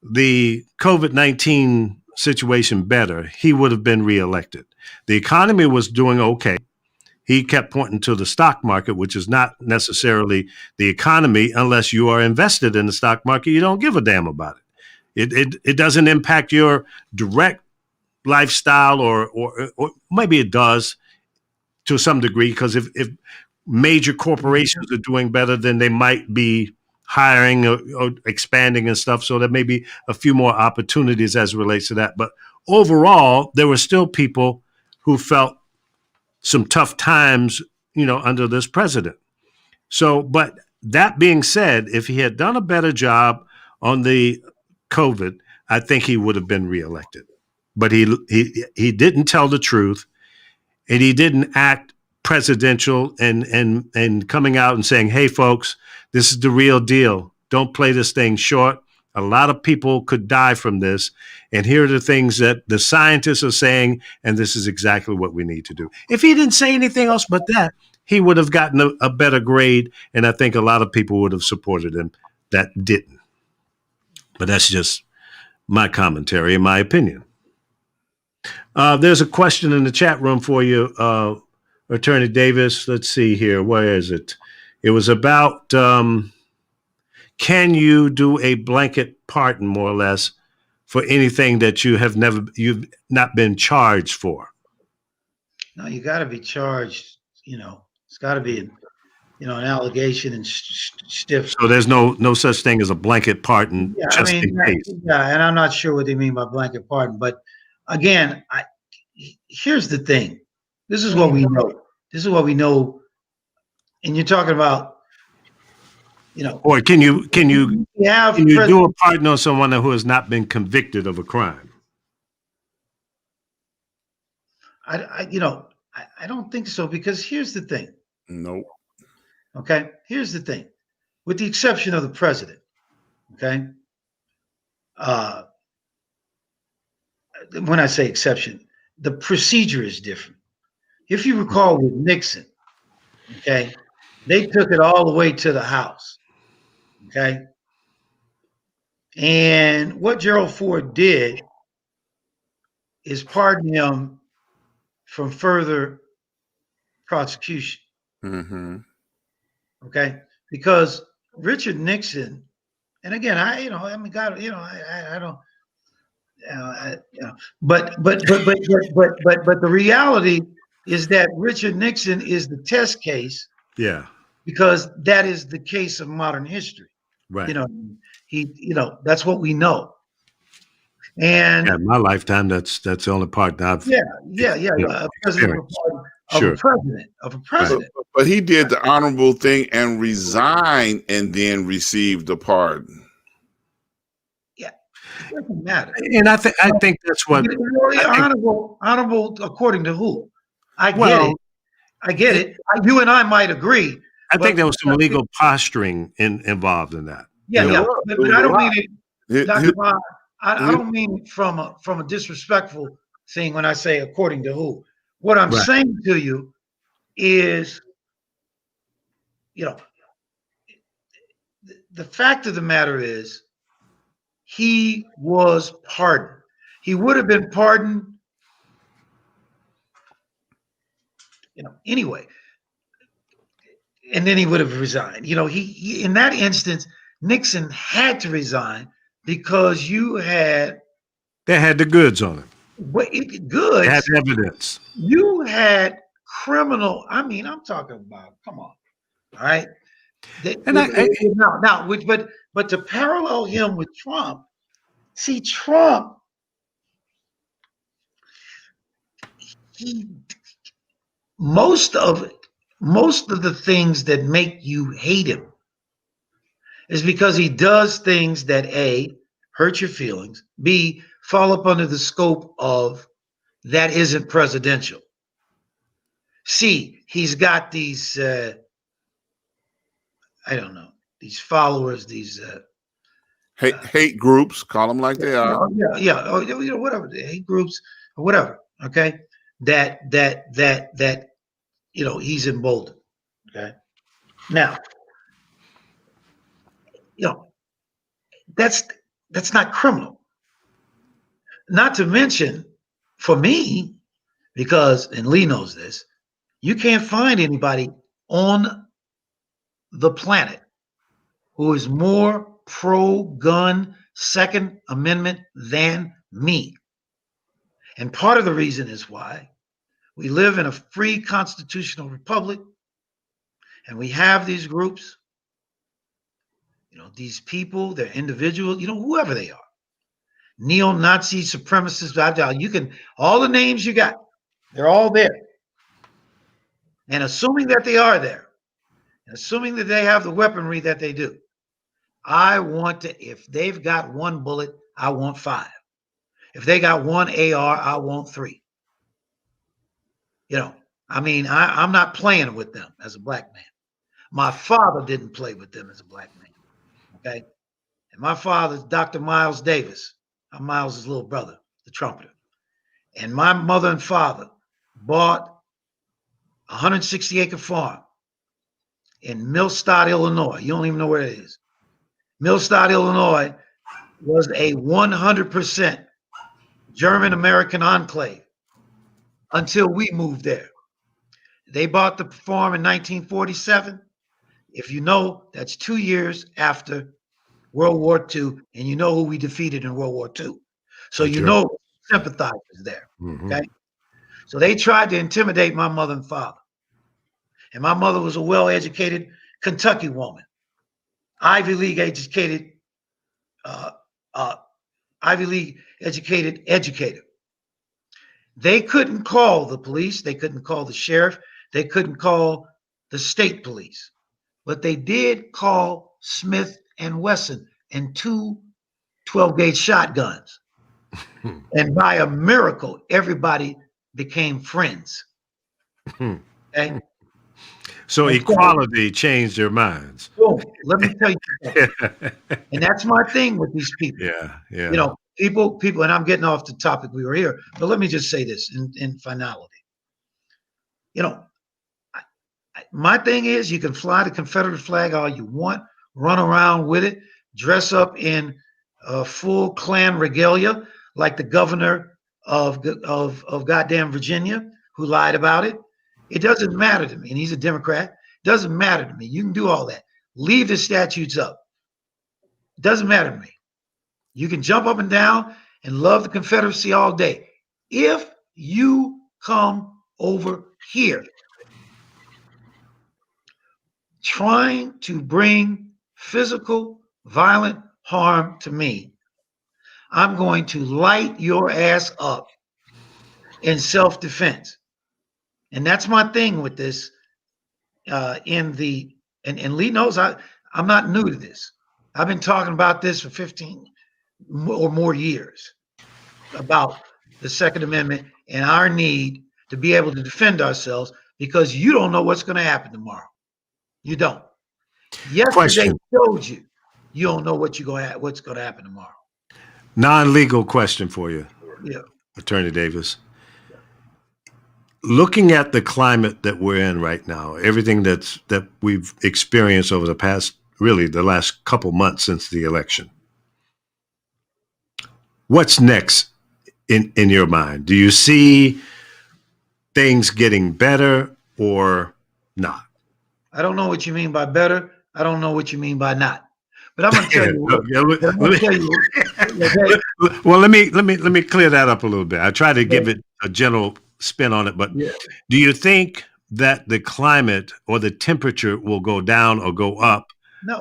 the COVID-19 situation better, he would have been reelected. The economy was doing okay. He kept pointing to the stock market, which is not necessarily the economy unless you are invested in the stock market. You don't give a damn about it. It doesn't impact your direct lifestyle, or maybe it does to some degree, because if major corporations are doing better, then they might be hiring or expanding and stuff. So there may be a few more opportunities as it relates to that. But overall, there were still people who felt some tough times, under this president. So, but that being said, if he had done a better job on the COVID, I think he would have been reelected. But he didn't tell the truth, and he didn't act presidential and coming out and saying, "Hey, folks, this is the real deal. Don't play this thing short. A lot of people could die from this, and here are the things that the scientists are saying, and this is exactly what we need to do." If he didn't say anything else but that, he would have gotten a better grade, and I think a lot of people would have supported him that didn't. But that's just my commentary and my opinion. There's a question in the chat room for you, Attorney Davis. Let's see here. Where is it? It was about, can you do a blanket pardon, more or less, for anything that you've not been charged for? No, you got to be charged. It's got to be, an allegation and stiff. So there's no such thing as a blanket pardon, just in case. Yeah, and I'm not sure what they mean by blanket pardon, but again, here's the thing. This is what we know. This is what we know. And you're talking about, Or can you do a pardon on someone who has not been convicted of a crime? I don't think so, because here's the thing. Nope. Okay, here's the thing. With the exception of the president, okay? When I say exception, the procedure is different. If you recall with Nixon, okay, they took it all the way to the House, okay? And what Gerald Ford did is pardon him from further prosecution. Mm-hmm. Okay, because Richard Nixon, and again, but the reality is that Richard Nixon is the test case. Yeah. Because that is the case of modern history. Right. That's what we know. And in my lifetime, that's the only part that I've of a president. But he did the honorable thing and resigned and then received the pardon. Yeah, it doesn't matter. And I think that's what honorable according to who? I get it. You and I might agree. I think there was some legal posturing involved in that. Yeah. But I don't mean it, Dr. Bond, I don't mean it from a disrespectful thing when I say according to who. What I'm saying to you is, the fact of the matter is he was pardoned. He would have been pardoned, anyway. And then he would have resigned. He in that instance, Nixon had to resign because they had the goods on him. Goods. They had evidence. You had criminal. I'm talking about. Come on, all right. But to parallel him with Trump, see, Trump he most of the things that make you hate him is because he does things that A, hurt your feelings, B, fall up under the scope of that isn't presidential. C, he's got these I don't know, these followers, these hate groups, call them like they are. whatever, the hate groups or whatever. Okay, that he's emboldened. Okay, now that's not criminal. Not to mention, for me, because and Lee knows this, you can't find anybody on the planet who is more pro-gun Second Amendment than me. And part of the reason is why we live in a free constitutional republic and we have these groups, these people, they're individuals, whoever they are, neo-Nazi supremacists, you can, all the names you got, they're all there. And assuming that they are there, assuming that they have the weaponry that they do, I want to, if they've got one bullet, I want 5. If they got one AR, I want 3. I'm not playing with them as a black man. My father didn't play with them as a black man. Okay. And my father's Dr. Miles Davis. I'm Miles' little brother, the trumpeter. And my mother and father bought a 160-acre farm in Millstadt, Illinois. You don't even know where it is. Millstadt, Illinois was a 100% German-American enclave until we moved there. They bought the farm in 1947. If you know, that's 2 years after World War II, and you know who we defeated in World War II. So you know sympathizers there, okay? So they tried to intimidate my mother and father. And my mother was a well-educated Kentucky woman, Ivy League educated educator. They couldn't call the police. They couldn't call the sheriff. They couldn't call the state police. But they did call Smith and Wesson and 2 12-gauge shotguns. And by a miracle, everybody became friends. Okay? So equality changed their minds. Boom. Let me tell you something. And that's my thing with these people. Yeah. People, and I'm getting off the topic we were here, but let me just say this in finality. My thing is, you can fly the Confederate flag all you want, run around with it, dress up in full Klan regalia, like the governor of goddamn Virginia, who lied about it. It doesn't matter to me. And he's a Democrat. It doesn't matter to me. You can do all that. Leave the statutes up. It doesn't matter to me. You can jump up and down and love the Confederacy all day. If you come over here trying to bring physical, violent harm to me, I'm going to light your ass up in self-defense. And that's my thing with this. And Lee knows I'm not new to this. I've been talking about this for 15 or more years about the Second Amendment and our need to be able to defend ourselves, because you don't know what's going to happen tomorrow. You don't. Yesterday showed you. You don't know what's going to happen tomorrow. Non-legal question for you, Attorney Davis. Looking at the climate that we're in right now, everything that we've experienced over the last couple months since the election, what's next in your mind? Do you see things getting better or not? I don't know what you mean by better. I don't know what you mean by not. But I'm going to tell you. Well, let me clear that up a little bit. I try to give it a general spin on it, but do you think that the climate or the temperature will go down or go up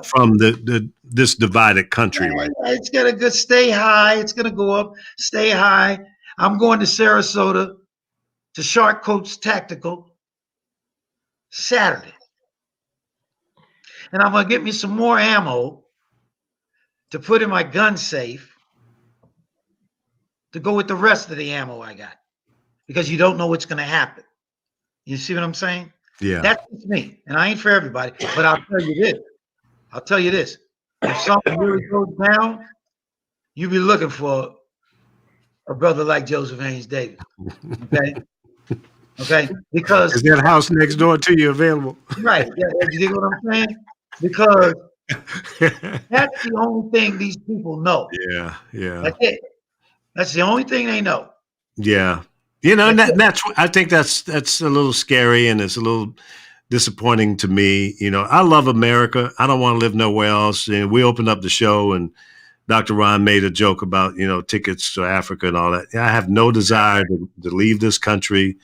from this divided country right now? It's gonna stay high. It's gonna go up, stay high. I'm going to Sarasota to Shark Coats Tactical Saturday. And I'm going to get me some more ammo to put in my gun safe to go with the rest of the ammo I got, because you don't know what's going to happen. You see what I'm saying? Yeah. That's just me, and I ain't for everybody, but I'll tell you this. If something really goes down, you be looking for a brother like Joseph Haynes Davis. Okay? Because Is that house next door to you available? right, yeah, you dig what I'm saying? Because that's the only thing these people know. Yeah. That's it. That's the only thing they know. Yeah. You know, and that's I think that's a little scary, and it's a little disappointing to me. You know, I love America. I don't want to live nowhere else. And we opened up the show, and Dr. Ron made a joke about, you know, tickets to Africa and all that. I have no desire to leave this country.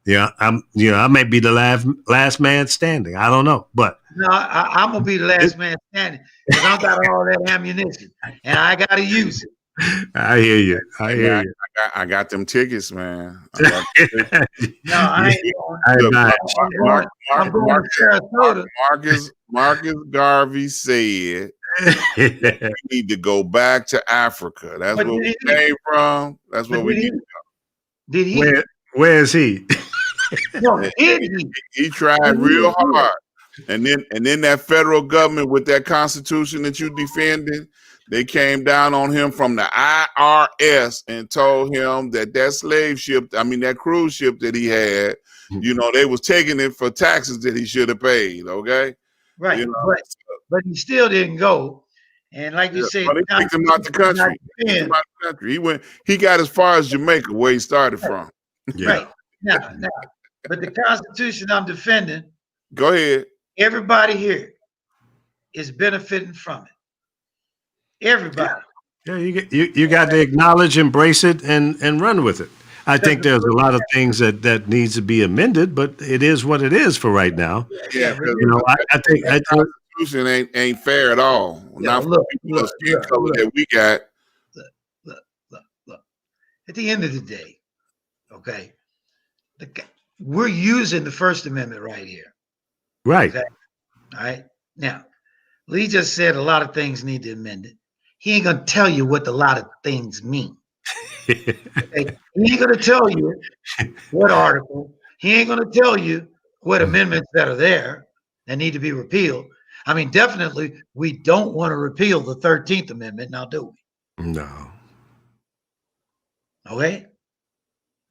Yeah, I may be the last man standing. I don't know, but no, I'm gonna be the last man standing because I got all that ammunition and I gotta use it. I hear you. I got them tickets, man. No, I ain't going. I'm going to Sarasota. Marcus Garvey said we need to go back to Africa. That's where we came from. That's where we need to go. Did he? Where is he? No, did he? He tried real hard. And then that federal government with that constitution that you defended, they came down on him from the IRS and told him that slave ship, that cruise ship that he had, you know, they was taking it for taxes that he should have paid. Okay. Right. You know? But he still didn't go. And like you said, they kicked him out the country. He got as far as Jamaica, where he started from. Yeah. Right. Now, but the Constitution I'm defending, go ahead. Everybody here is benefiting from it. Everybody. Yeah, you got to acknowledge, embrace it, and run with it. I think there's a lot of things that needs to be amended, but it is what it is for right now. Yeah, you know, I think Constitution ain't fair at all. Not for people of skin color that we got. Look. At the end of the day, okay, we're using the First Amendment right here. Right. Okay? All right. Now, Lee just said a lot of things need to amend it. He ain't gonna tell you what a lot of things mean. Okay? He ain't gonna tell you what article. He ain't gonna tell you what amendments that are there that need to be repealed. I mean, definitely, we don't want to repeal the 13th Amendment now, do we? No. Okay?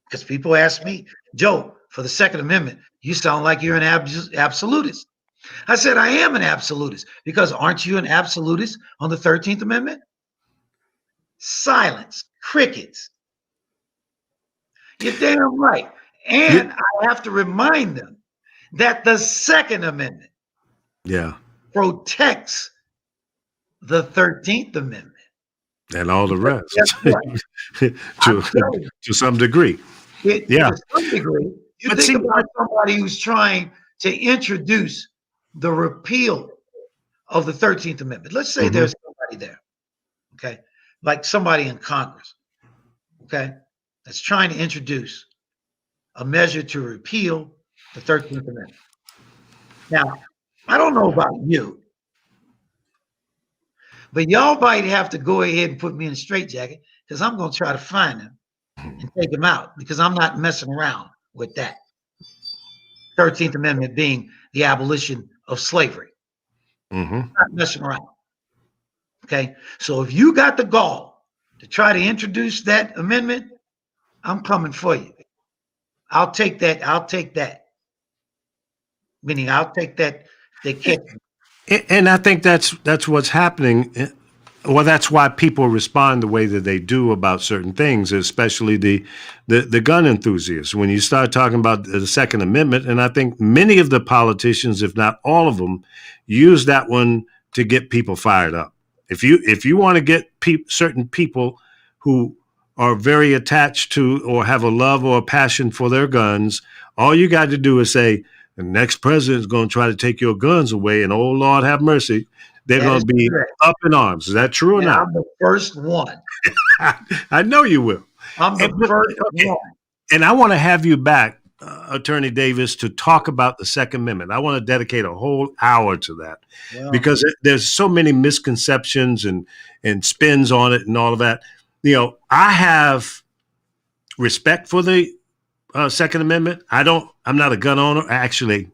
Because people ask me, Joe, for the Second Amendment, you sound like you're an absolutist. I said, I am an absolutist, because aren't you an absolutist on the 13th Amendment? Silence, crickets. You're damn right. And I have to remind them that the Second Amendment protects the 13th Amendment. And all the rest to some degree. To some degree. You think about somebody who's trying to introduce the repeal of the 13th Amendment. Let's say there's somebody there, okay, like somebody in Congress, okay, that's trying to introduce a measure to repeal the 13th Amendment. Now, I don't know about you, but y'all might have to go ahead and put me in a straitjacket, because I'm going to try to find him and take him out, because I'm not messing around with that. 13th Amendment being the abolition of slavery. Not messing around. Okay. So if you got the gall to try to introduce that amendment, I'm coming for you. I'll take that. Meaning I'll take that. They kick me. And I think that's what's happening. Well, that's why people respond the way that they do about certain things, especially the gun enthusiasts. When you start talking about the Second Amendment, and I think many of the politicians, if not all of them, use that one to get people fired up. If you want to get certain people who are very attached to or have a love or a passion for their guns, all you got to do is say, the next president is going to try to take your guns away, and oh, Lord have mercy. They're going to be up in arms. Is that true or not? I'm the first one. I know you will. I'm the first one. And I want to have you back, Attorney Davis, to talk about the Second Amendment. I want to dedicate a whole hour to that Well, because there's so many misconceptions and spins on it and all of that. I have respect for the Second Amendment. I'm not a gun owner. Actually,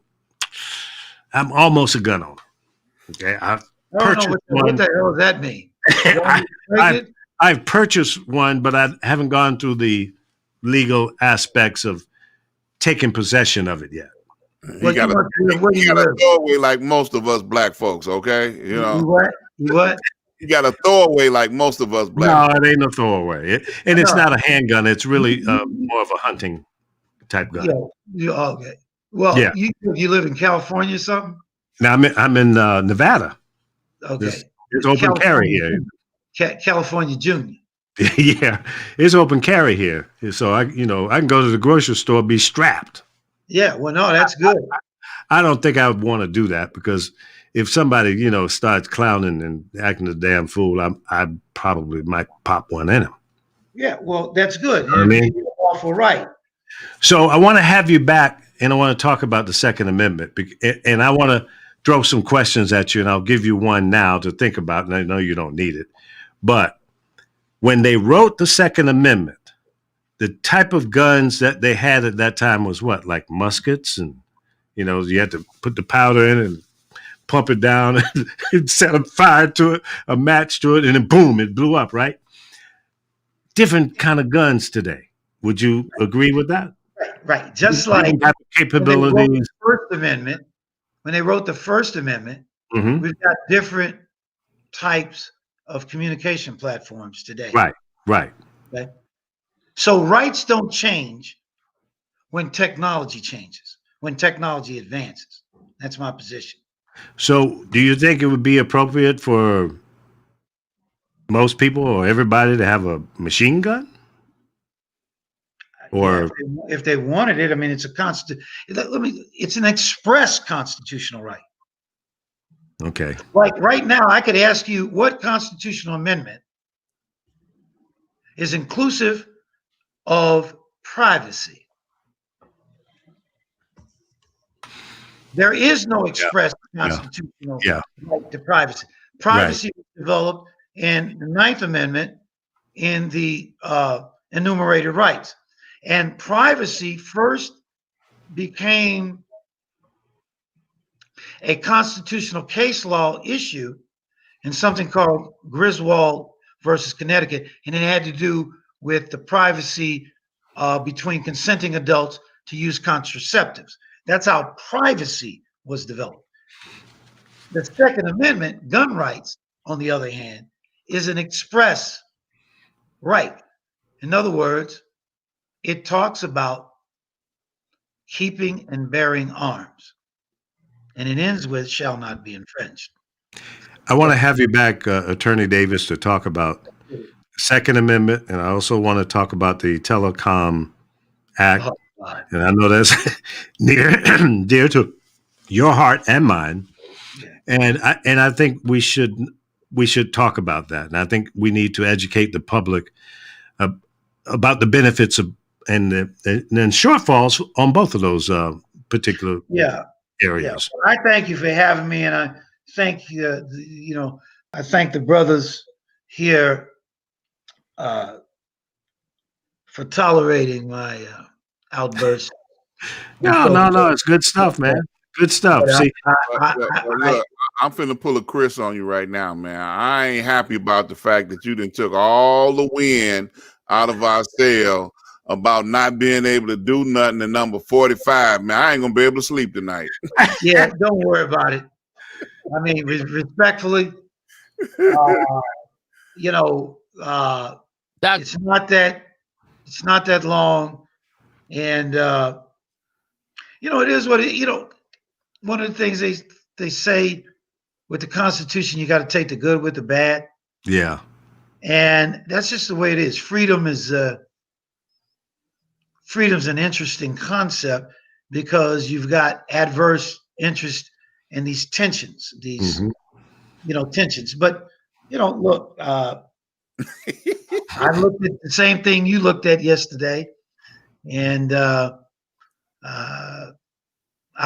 I'm almost a gun owner. Okay, I've I don't know what the hell does that mean? I've purchased one, but I haven't gone through the legal aspects of taking possession of it yet. You got a throwaway like most of us black folks, okay? What? You got a throwaway like most of us black. No, it ain't no throwaway. It's not a handgun. It's really more of a hunting type gun. Okay. Well, yeah. You live in California or something? Now I'm in Nevada. Okay. It's open carry here. California Junior. Yeah, it's open carry here. So I can go to the grocery store, be strapped. Yeah, well, no, that's good. I don't think I would want to do that because if somebody, starts clowning and acting a damn fool, I probably might pop one in him. Yeah, well, that's good. I mean, you're awful right. So I want to have you back, and I want to talk about the Second Amendment, and I want to throw some questions at you, and I'll give you one now to think about, and I know you don't need it. But when they wrote the Second Amendment, the type of guns that they had at that time was what? Like muskets, and you had to put the powder in and pump it down and set a fire to it, a match to it, and then boom, it blew up, right? Different kind of guns today. Would you agree with that? Right. Just like capabilities. When they wrote the First Amendment, we've got different types of communication platforms today. Right. Okay? So rights don't change when technology changes, when technology advances. That's my position. So do you think it would be appropriate for most people or everybody to have a machine gun? Or if they wanted it, I mean, it's it's an express constitutional right. Okay. Like right now, I could ask you what constitutional amendment is inclusive of privacy. There is no express constitutional right to privacy. Privacy was developed in the Ninth Amendment in the enumerated rights. And privacy first became a constitutional case law issue in something called Griswold versus Connecticut. And it had to do with the privacy between consenting adults to use contraceptives. That's how privacy was developed. The Second Amendment, gun rights, on the other hand, is an express right. In other words, it talks about keeping and bearing arms. And it ends with shall not be infringed. I want to have you back, Attorney Davis, to talk about the Second Amendment. And I also want to talk about the Telecom Act. And I know that's dear to your heart and mine. And I think we should talk about that. And I think we need to educate the public about the benefits of and shortfalls on both of those particular areas. Well, I thank you for having me, and I thank I thank the brothers here for tolerating my outburst. No, it's good stuff, man. Good stuff. See, look, I'm finna pull a Chris on you right now, man. I ain't happy about the fact that you done took all the wind out of our sail about not being able to do nothing at number 45, man. I ain't gonna be able to sleep tonight. Yeah, don't worry about it. I mean, respectfully, it's not that long, and it is what it. One of the things they say with the Constitution, you got to take the good with the bad. Yeah, and that's just the way it is. Freedom's an interesting concept because you've got adverse interest in these tensions, tensions. But, look, I looked at the same thing you looked at yesterday. And I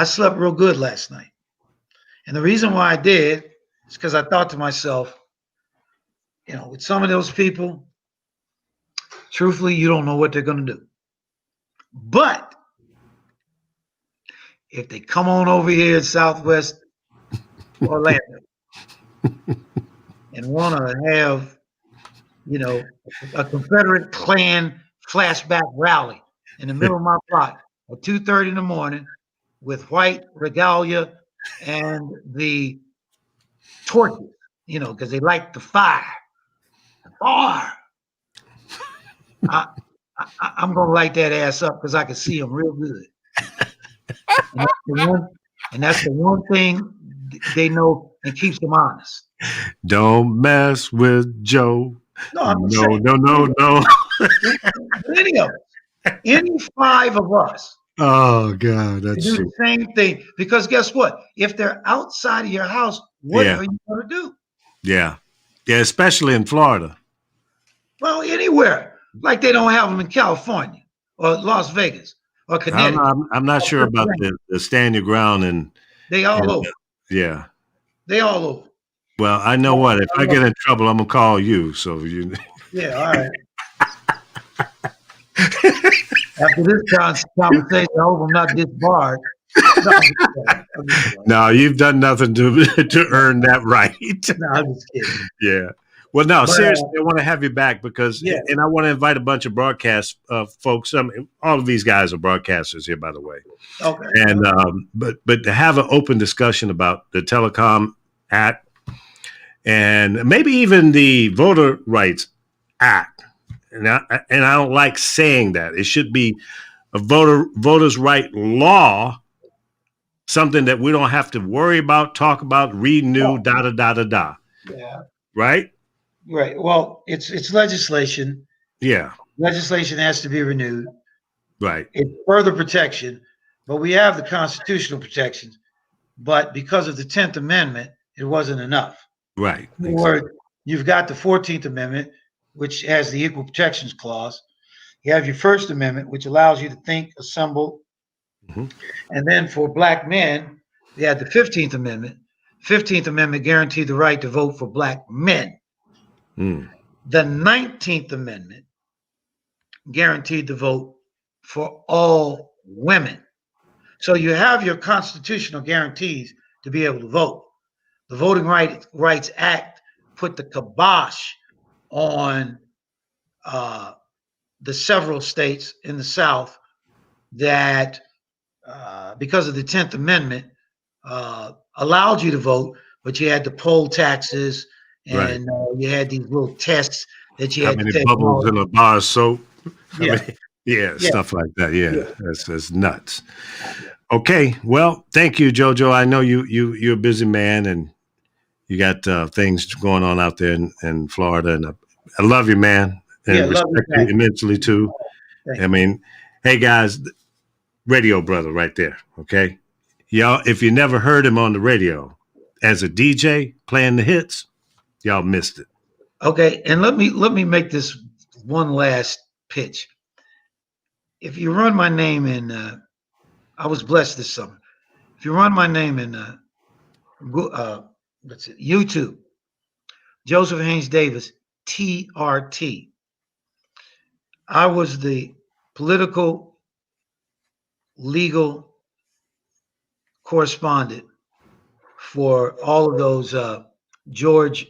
slept real good last night. And the reason why I did is because I thought to myself, you know, with some of those people, truthfully, you don't know what they're going to do. But if they come on over here in Southwest Orlando and want to have, you know, a Confederate Klan flashback rally in the middle of my block at 2:30 in the morning with white regalia and the torches, you know, because they like the fire. I'm gonna light that ass up because I can see them real good. And that's the one thing they know and keeps them honest. Don't mess with Joe. No. Any of us, any 5 of us, Oh God, that's do the same thing. Because guess what? If they're outside of your house, what are you gonna do? yeah, especially in Florida. Well, anywhere. Like they don't have them in California or Las Vegas or Connecticut. I'm not sure about the stand your ground and they all over. Yeah, they all over. Well, I know what. If I get in trouble, I'm gonna call you. So you. Yeah, all right. After this conversation, I hope I'm not disbarred. No, you've done nothing to earn that right. No, I'm just kidding. Yeah. Well, no, seriously, I want to have you back because, and I want to invite a bunch of broadcast folks. All of these guys are broadcasters here, by the way. Okay. And but to have an open discussion about the Telecom Act and maybe even the Voter Rights Act, and I don't like saying that. It should be a voters' right law, something that we don't have to worry about, talk about, renew, da. Yeah. Right. Right. Well, it's legislation. Yeah. Legislation has to be renewed. Right. It's further protection, but we have the constitutional protections. But because of the 10th Amendment, it wasn't enough. Right. Exactly. You've got the 14th Amendment, which has the Equal Protections Clause. You have your First Amendment, which allows you to think, assemble. Mm-hmm. And then for Black men, they had the 15th Amendment. 15th Amendment guaranteed the right to vote for Black men. The 19th Amendment guaranteed the vote for all women. So you have your constitutional guarantees to be able to vote. The Voting Rights Act put the kibosh on the several states in the South that, because of the 10th Amendment, allowed you to vote, but you had to poll taxes. And you had these little tests that you had to take. How many bubbles in a bar of soap? Yeah. Stuff like that. Yeah. That's nuts. Okay. Well, thank you, JoJo. I know you're a busy man and you got things going on out there in Florida. And I love you, man. And respect you immensely, too. I mean, hey, guys, radio brother right there. Okay. Y'all, if you never heard him on the radio as a DJ playing the hits, y'all missed it. Okay, and let me make this one last pitch. If you run my name in, I was blessed this summer. If you run my name in, YouTube, Joseph Haynes Davis, TRT. I was the political, legal correspondent for all of those George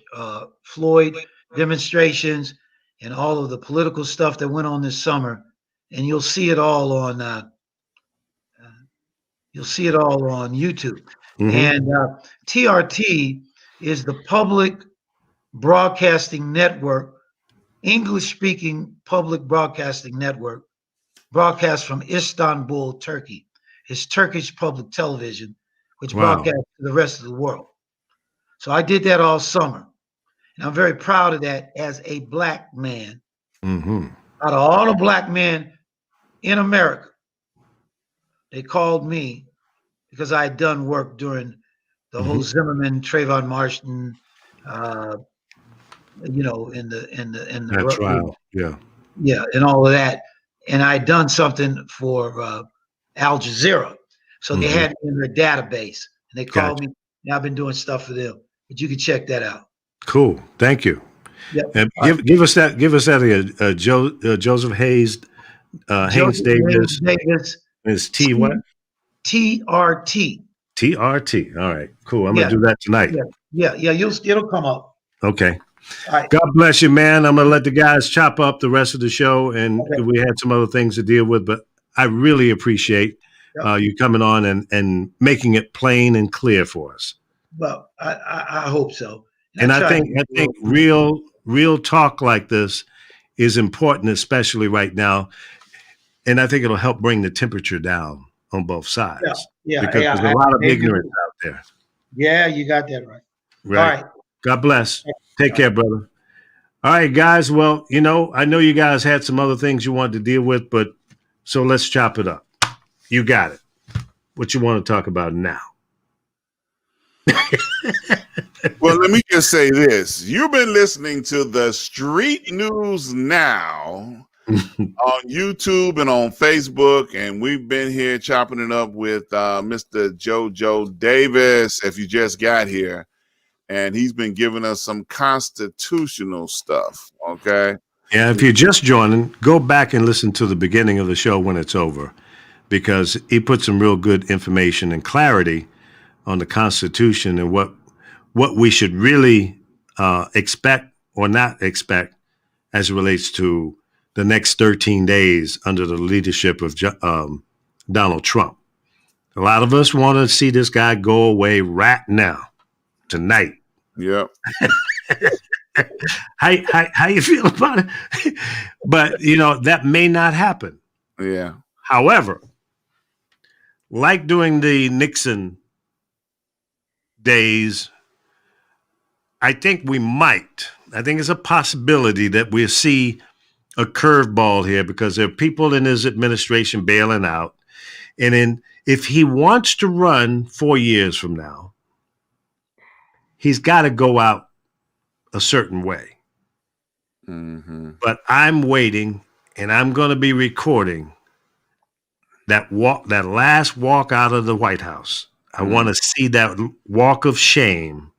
Floyd demonstrations and all of the political stuff that went on this summer, and you'll see it all on YouTube. Mm-hmm. And TRT is the Public Broadcasting Network, English-speaking public broadcasting network, broadcast from Istanbul, Turkey. It's Turkish public television, which broadcasts to the rest of the world. So I did that all summer. And I'm very proud of that as a Black man. Mm-hmm. Out of all the Black men in America, they called me because I had done work during the whole Zimmerman, Trayvon Martin, in the trial. Yeah, and all of that. and I had done something for Al Jazeera. So they Mhm. had me in their database, and they called Gotcha. me. Now I've been doing stuff for them, but you can check that out. Cool. Thank you. Yep. And All right. give us that Joseph Hayes Haynes Joseph Davis Davis, is T what? TRT. TRT. All right. Cool. I'm Yeah. gonna do that tonight. Yeah. It'll come up. Okay. All right. God bless you, man. I'm gonna let the guys chop up the rest of the show, and Okay. we had some other things to deal with, but I really appreciate you coming on and making it plain and clear for us. Well, I hope so. And I try think to- real talk like this is important, especially right now. And I think it'll help bring the temperature down on both sides. Yeah. Because there's a lot of ignorance out there. Yeah, you got that right. Right. All right. God bless. Take care, brother. All right, guys. Well, I know you guys had some other things you wanted to deal with, but so let's chop it up. You got it. What you want to talk about now? Well, let me just say this. You've been listening to the Street News Now on YouTube and on Facebook, and we've been here chopping it up with Mr. JoJo Davis, if you just got here, and he's been giving us some constitutional stuff, okay? Yeah, if you're just joining, go back and listen to the beginning of the show when it's over, because he put some real good information and clarity on the Constitution and what we should really expect or not expect as it relates to the next 13 days under the leadership of Donald Trump. A lot of us want to see this guy go away right now, tonight. Yep. How you feel about it? But, that may not happen. Yeah. However, like during the Nixon days, I think it's a possibility that we'll see a curveball here, because there are people in his administration bailing out. And then if he wants to run 4 years from now, he's got to go out a certain way. Mm-hmm. But I'm waiting, and I'm going to be recording that last walk out of the White House. I want to see that walk of shame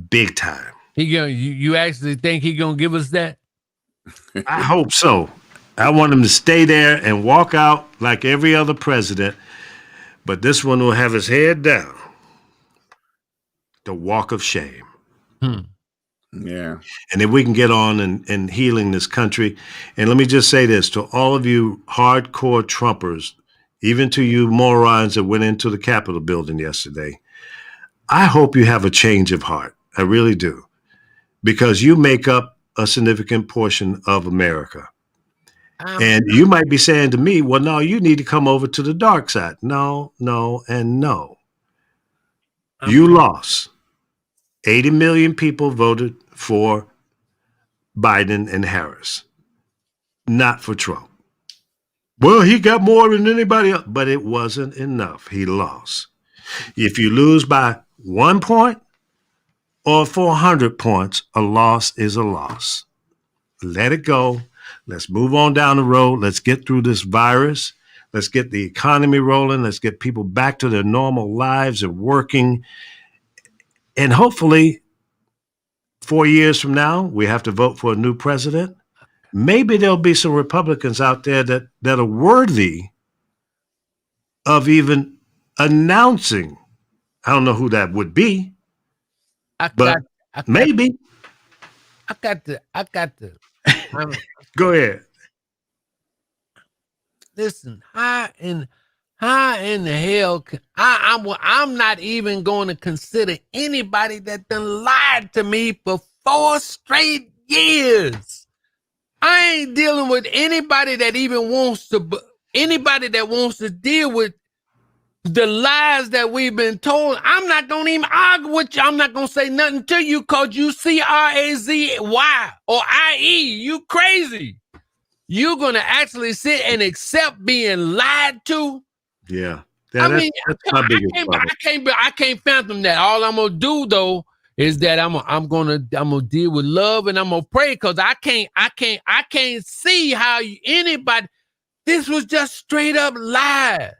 big time. You actually think he gonna give us that? I hope so. I want him to stay there and walk out like every other president, but this one will have his head down. The walk of shame. Yeah. And if we can get on and healing this country. And let me just say this to all of you hardcore Trumpers, even to you morons that went into the Capitol building yesterday. I hope you have a change of heart. I really do. Because you make up a significant portion of America. And you might be saying to me, well, no, you need to come over to the dark side. No, and no. You lost. 80 million people voted for Biden and Harris, not for Trump. Well, he got more than anybody else, but it wasn't enough. He lost. If you lose by 1 point or 400 points, a loss is a loss. Let it go. Let's move on down the road. Let's get through this virus. Let's get the economy rolling. Let's get people back to their normal lives and working. And hopefully, 4 years from now, we have to vote for a new president. Maybe there'll be some Republicans out there that are worthy of even announcing. I don't know who that would be, maybe. I got to. Go ahead. Listen, how in the hell I'm not even going to consider anybody that done lied to me for 4 straight years. I ain't dealing with anybody that even wants to deal with the lies that we've been told. I'm not going to even argue with you. I'm not going to say nothing to you because you CRAZY or IE. You crazy. You're going to actually sit and accept being lied to? Yeah. I Problem. can't fathom that. All I'm going to do, though, is that I'm gonna deal with love and I'm gonna pray, because I can't see how anybody. This was just straight up lies.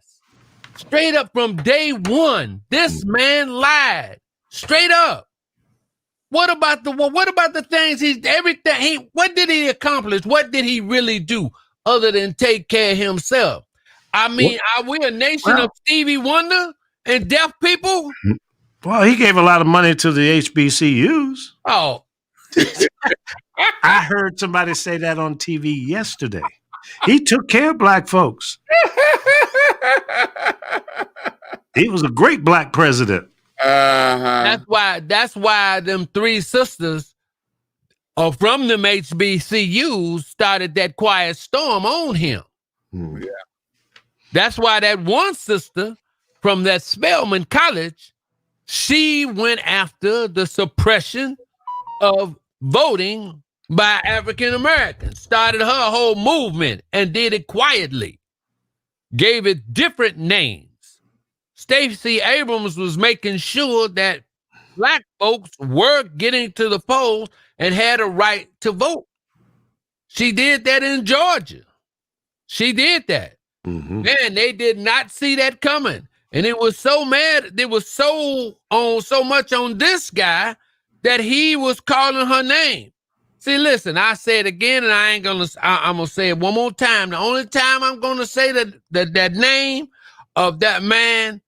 Straight up from day one. This man lied. Straight up. What about the things what did he accomplish? What did he really do other than take care of himself? I mean, are we a nation of Stevie Wonder and deaf people? Well, he gave a lot of money to the HBCUs. Oh. I heard somebody say that on TV yesterday. He took care of black folks. He was a great black president. That's why them three sisters from them HBCUs started that quiet storm on him. Yeah. That's why that one sister from that Spelman College, she went after the suppression of voting by African Americans, started her whole movement and did it quietly, gave it different names. Stacey Abrams was making sure that black folks were getting to the polls and had a right to vote. She did that in Georgia. She did that. Mm-hmm. Man, they did not see that coming. And it was so mad. They was so much on this guy that he was calling her name. See, listen, I say it again, and I'm gonna say it one more time. The only time I'm gonna say that name of that man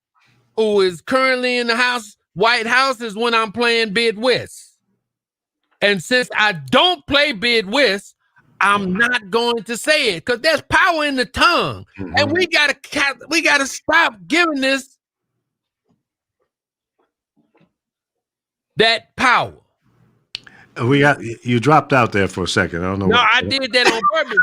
who is currently in the White House is when I'm playing Bid Whist. And since I don't play Bid Whist, I'm not going to say it because there's power in the tongue, and we gotta stop giving this that power. You dropped out there for a second. I don't know. No, I did that on purpose.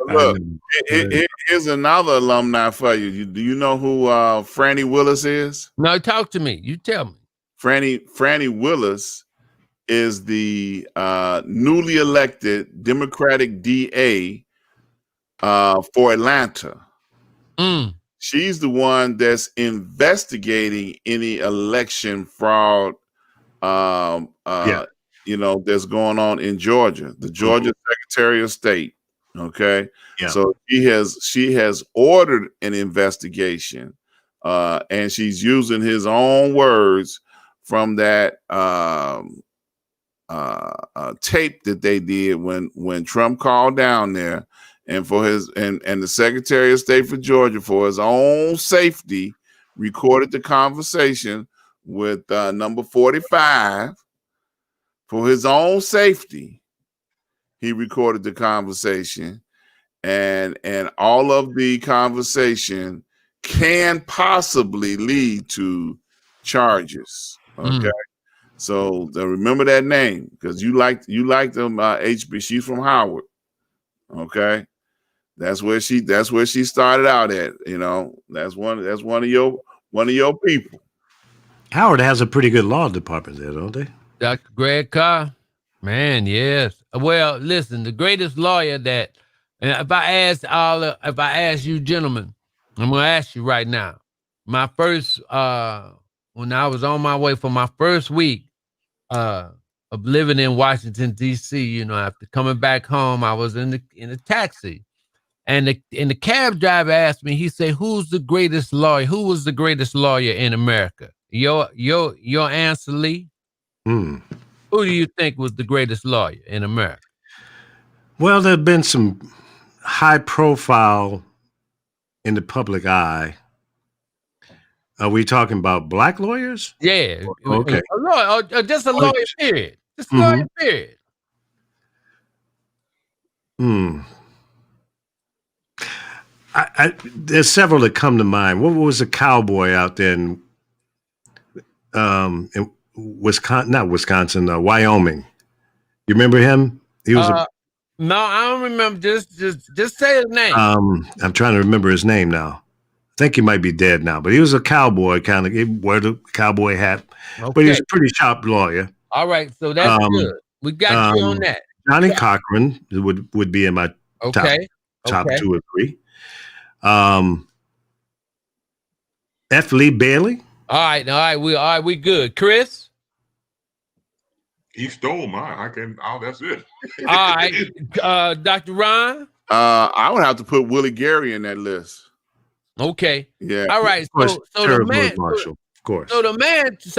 Look, here's another alumni for you. Do you know who Franny Willis is? No, talk to me. You tell me. Franny Willis is the newly elected Democratic DA for Atlanta. She's the one that's investigating any election fraud, that's going on in Georgia. The Georgia Secretary of State. Okay, so she has ordered an investigation, and she's using his own words from that tape that they did when Trump called down there, and for his and the Secretary of State for Georgia, for his own safety, recorded the conversation with number 45. For his own safety, he recorded the conversation, and all of the conversation can possibly lead to charges. Okay. So remember that name because you like them. HB. She's from Howard. Okay, that's where she started out at. That's one of your people. Howard has a pretty good law department there, don't they? Dr. Greg Carr, man, yes. Well, listen, the greatest lawyer that, and if I ask you gentlemen, I'm gonna ask you right now. My first, when I was on my way for my first week of living in Washington D.C., after coming back home, I was in a taxi, and the cab driver asked me. He said, "Who's the greatest lawyer? Who was the greatest lawyer in America?" Your answer, Lee. Who do you think was the greatest lawyer in America? Well, there have been some high profile in the public eye. Are we talking about black lawyers? Yeah. Okay. A lawyer, or just a lawyer, period. Just a lawyer, period. There's several that come to mind. What was a cowboy out there in Wisconsin? Not Wisconsin, Wyoming. You remember him? He was no, I don't remember. Just say his name. I'm trying to remember his name now. I think he might be dead now, but he was a cowboy, he wore the cowboy hat. Okay. But he was a pretty sharp lawyer. All right, so that's good. We got you on that. Johnny Cochran would be in my top 2 or 3. F. Lee Bailey. All right, we good. Chris? He stole mine. That's it. All right, Dr. Ron. I would have to put Willie Gary in that list. Okay. Yeah. All right. Of course, So the Terrence man, Marshall, of course. so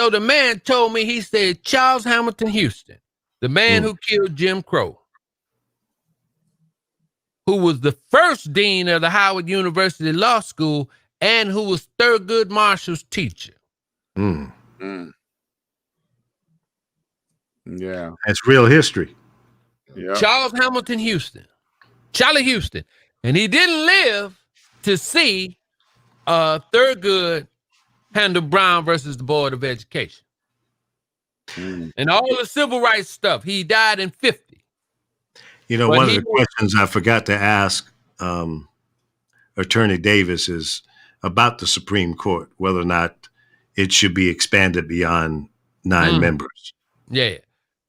the man told me, he said Charles Hamilton Houston, the man who killed Jim Crow, who was the first dean of the Howard University Law School and who was Thurgood Marshall's teacher. Mm. Yeah. That's real history. Yeah. Charles Hamilton Houston, Charlie Houston. And he didn't live to see Thurgood handle Brown versus the Board of Education. And all the civil rights stuff. He died in 50. You know, one of the questions I forgot to ask Attorney Davis is about the Supreme Court, whether or not it should be expanded beyond 9 members. Yeah.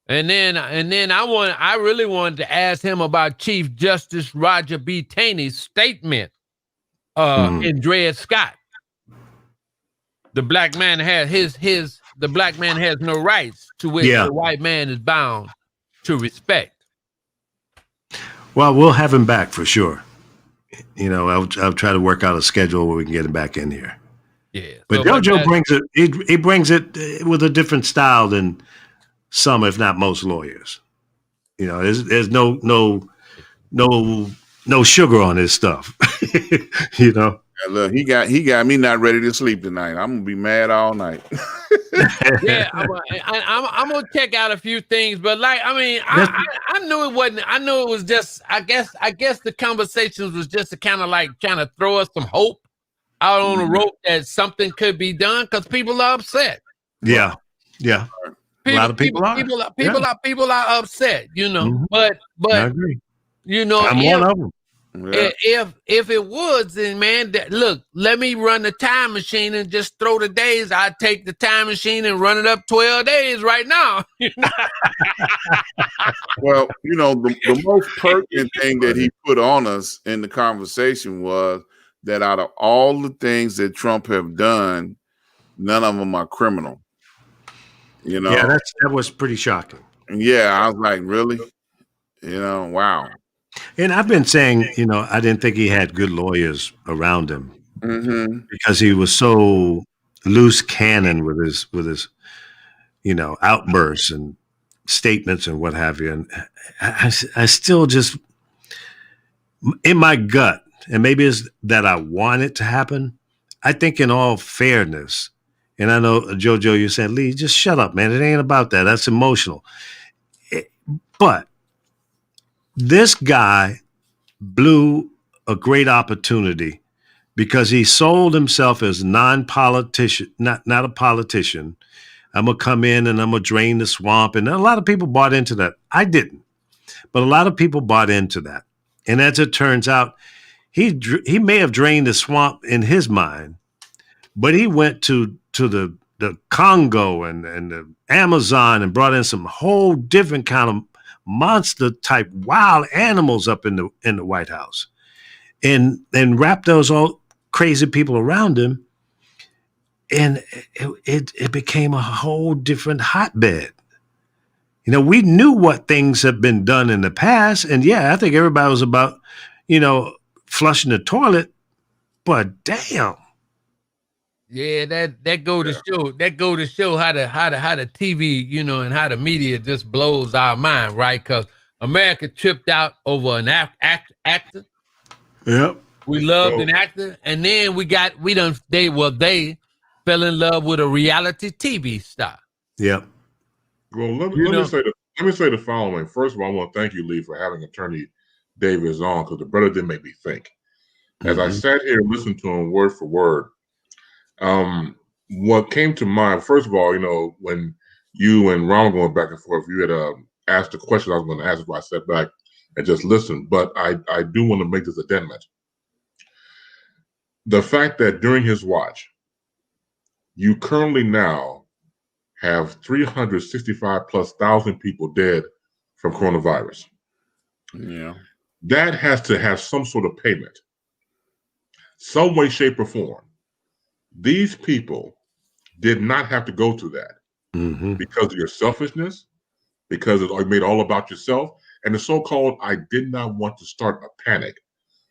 And then I really wanted to ask him about Chief Justice Roger B. Taney's statement in Dred Scott. The black man has the black man has no rights to which the white man is bound to respect. Well, we'll have him back for sure. You know, I'll try to work out a schedule where we can get him back in here. Yeah. But JoJo brings it. He brings it with a different style than some, if not most, lawyers. You know, there's no sugar on his stuff. You know. Yeah, look, he got me not ready to sleep tonight. I'm gonna be mad all night. Yeah, I'm gonna check out a few things, but like, I mean, I knew it wasn't. I knew it was just. I guess the conversations was just to kind of like trying to throw us some hope out on the rope that something could be done because people are upset. Yeah. A lot of people are. People are upset. You know, but I agree. You know, I'm one of them. Yeah. If it was, then man, look, let me run the time machine and just throw the days. I take the time machine and run it up 12 days right now. Well, you know, the most pertinent thing that he put on us in the conversation was that out of all the things that Trump have done, none of them are criminal. You know, yeah, that was pretty shocking. Yeah, I was like, really? You know, wow. And I've been saying, you know, I didn't think he had good lawyers around him because he was so loose cannon with his, you know, outbursts and statements and what have you. And I still just, in my gut, and maybe it's that I want it to happen, I think in all fairness, and I know, JoJo, you said, Lee, just shut up, man. It ain't about that. That's emotional. But this guy blew a great opportunity because he sold himself as non-politician, not a politician. I'm going to come in and I'm going to drain the swamp. And a lot of people bought into that. I didn't. But a lot of people bought into that. And as it turns out, he may have drained the swamp in his mind, but he went to the Congo and the Amazon and brought in some whole different kind of monster type wild animals up in the White House and wrapped those all crazy people around him. And it became a whole different hotbed. You know, we knew what things have been done in the past. And yeah, I think everybody was about, you know, flushing the toilet, but damn. Yeah, that go to show how the TV, you know, and how the media just blows our mind, right? Because America tripped out over an actor. Yep. We loved an actor, and then they fell in love with a reality TV star. Yep. Well, let me say the following. First of all, I want to thank you, Lee, for having Attorney Davis on, because the brother did make me think. As I sat here and listened to him word for word, what came to mind, first of all, you know, when you and Ron were going back and forth, you had asked the question I was going to ask, so I sat back and just listened. But I do want to make this addendum. The fact that during his watch, you currently now have 365,000+ people dead from coronavirus. Yeah. That has to have some sort of payment, some way, shape, or form. These people did not have to go through that because of your selfishness, because it's made all about yourself. And the so-called I did not want to start a panic.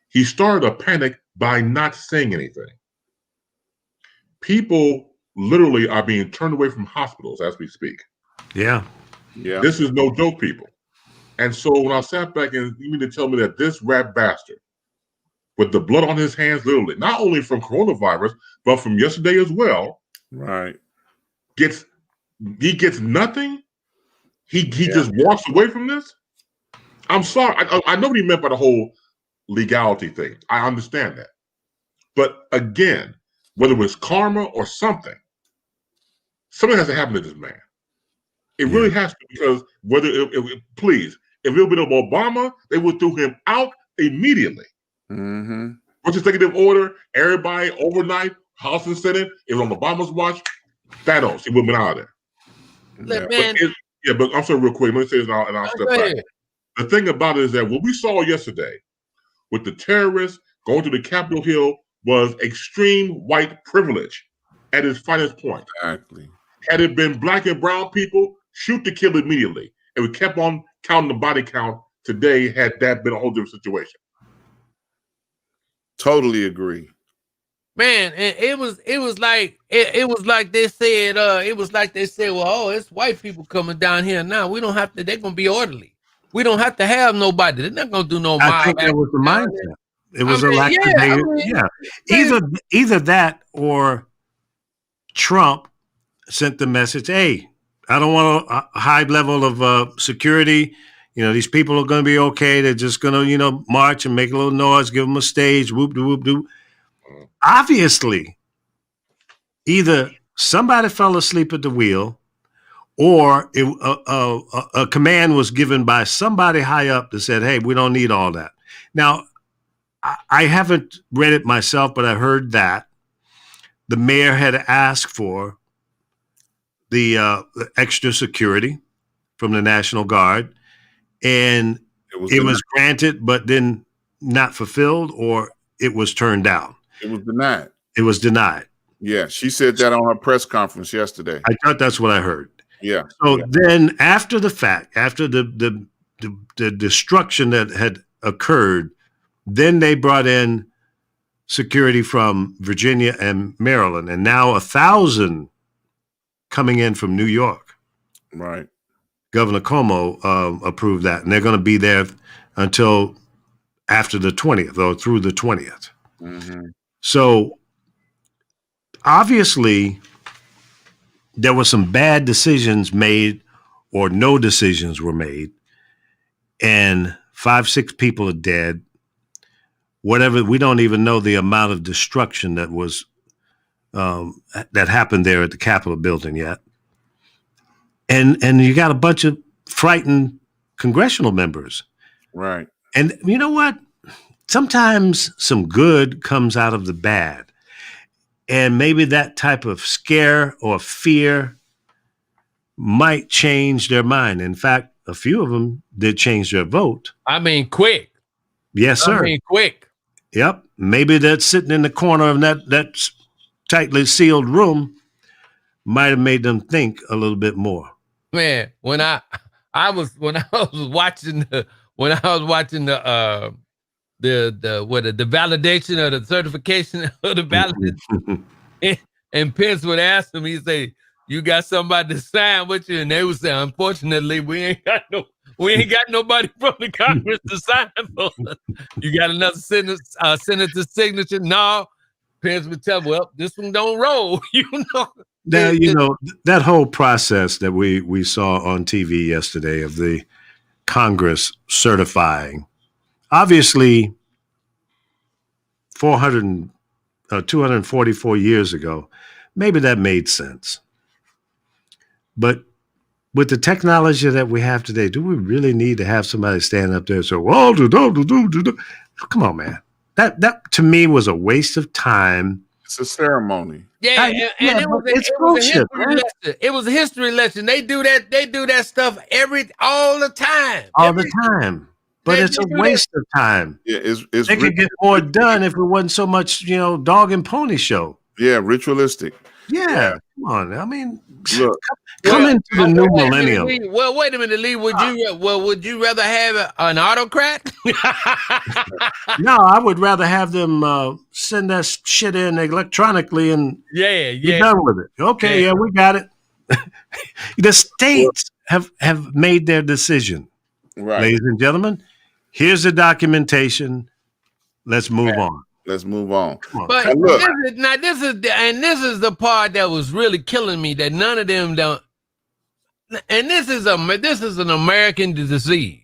He started a panic by not saying anything. People literally are being turned away from hospitals as we speak. Yeah. Yeah. This is no joke, people. And so when I sat back and you mean to tell me that this rat bastard, with the blood on his hands, literally, not only from coronavirus, but from yesterday as well, Right. he gets nothing? He just walks away from this? I'm sorry. I know what he meant by the whole legality thing. I understand that. But again, whether it was karma or something has to happen to this man. It really has to, because please, if it would have been Obama, they would throw him out immediately. Mm-hmm. What's executive order? Everybody overnight, House and Senate, it was on Obama's watch. Thanos, he would have been out of there. Look, man. But I'm sorry, real quick. Let me say this, and I'll step back. The thing about it is that what we saw yesterday with the terrorists going to the Capitol Hill was extreme white privilege at its finest point. Exactly. Had it been black and brown people, shoot to kill immediately. And we kept on counting the body count today had that been a whole different situation. Totally agree. Man, and it was like they said, well, oh, it's white people coming down here now. We don't have to, they're gonna be orderly. We don't have to have nobody. They're not gonna do no mob. I think that was the mindset. It was either that or Trump sent the message, hey, I don't want a high level of security. You know, these people are going to be okay. They're just going to, march and make a little noise, give them a stage, whoop-de-whoop-de. Obviously, either somebody fell asleep at the wheel or a command was given by somebody high up that said, hey, we don't need all that. Now, I haven't read it myself, but I heard that the mayor had asked for the extra security from the National Guard, and it was granted, but then not fulfilled, or it was turned down. It was denied. It was denied. Yeah, she said that on her press conference yesterday. I thought that's what I heard. Yeah. So then, after the fact, after the destruction that had occurred, then they brought in security from Virginia and Maryland, and now 1,000 coming in from New York. Right. Governor Cuomo approved that, and they're going to be there until after the 20th or through the 20th. Mm-hmm. So obviously there were some bad decisions made or no decisions were made, and 5-6 people are dead. Whatever, we don't even know the amount of destruction that was that happened there at the Capitol building yet. And you got a bunch of frightened congressional members. Right. And you know what? Sometimes some good comes out of the bad. And maybe that type of scare or fear might change their mind. In fact, a few of them did change their vote. I mean, quick. Yes, sir. Quick. Yep. Maybe that sitting in the corner of that tightly sealed room might have made them think a little bit more. Man, when I was watching the validation of the certification of the ballot, and Pence would ask them, he'd say, "You got somebody to sign with you?" And they would say, "Unfortunately, we ain't got nobody from the Congress to sign for us. You got another senator's signature?" No. Pence would tell, "Well, this one don't roll." Now, that whole process that we saw on TV yesterday of the Congress certifying, obviously 244 years ago, maybe that made sense. But with the technology that we have today, do we really need to have somebody stand up there and say, "Well, come on, man." That to me was a waste of time. It's a ceremony. Yeah, it was a history lesson. They do that stuff all the time. All the time. But it's a waste of time. Yeah, they could get more done if it wasn't so much, dog and pony show. Yeah, ritualistic. Yeah, come on. I mean, Look, come into the new wait a minute, millennium. Lee. Well, wait a minute, Lee. Would you rather have an autocrat? No, I would rather have them send that shit in electronically and be done with it. Okay, yeah, we got it. The states have made their decision, right. ladies and gentlemen. Here's the documentation. Let's move on. Let's move on. Come on. But And look, this is the part that was really killing me, that none of them don't. And this is an American disease.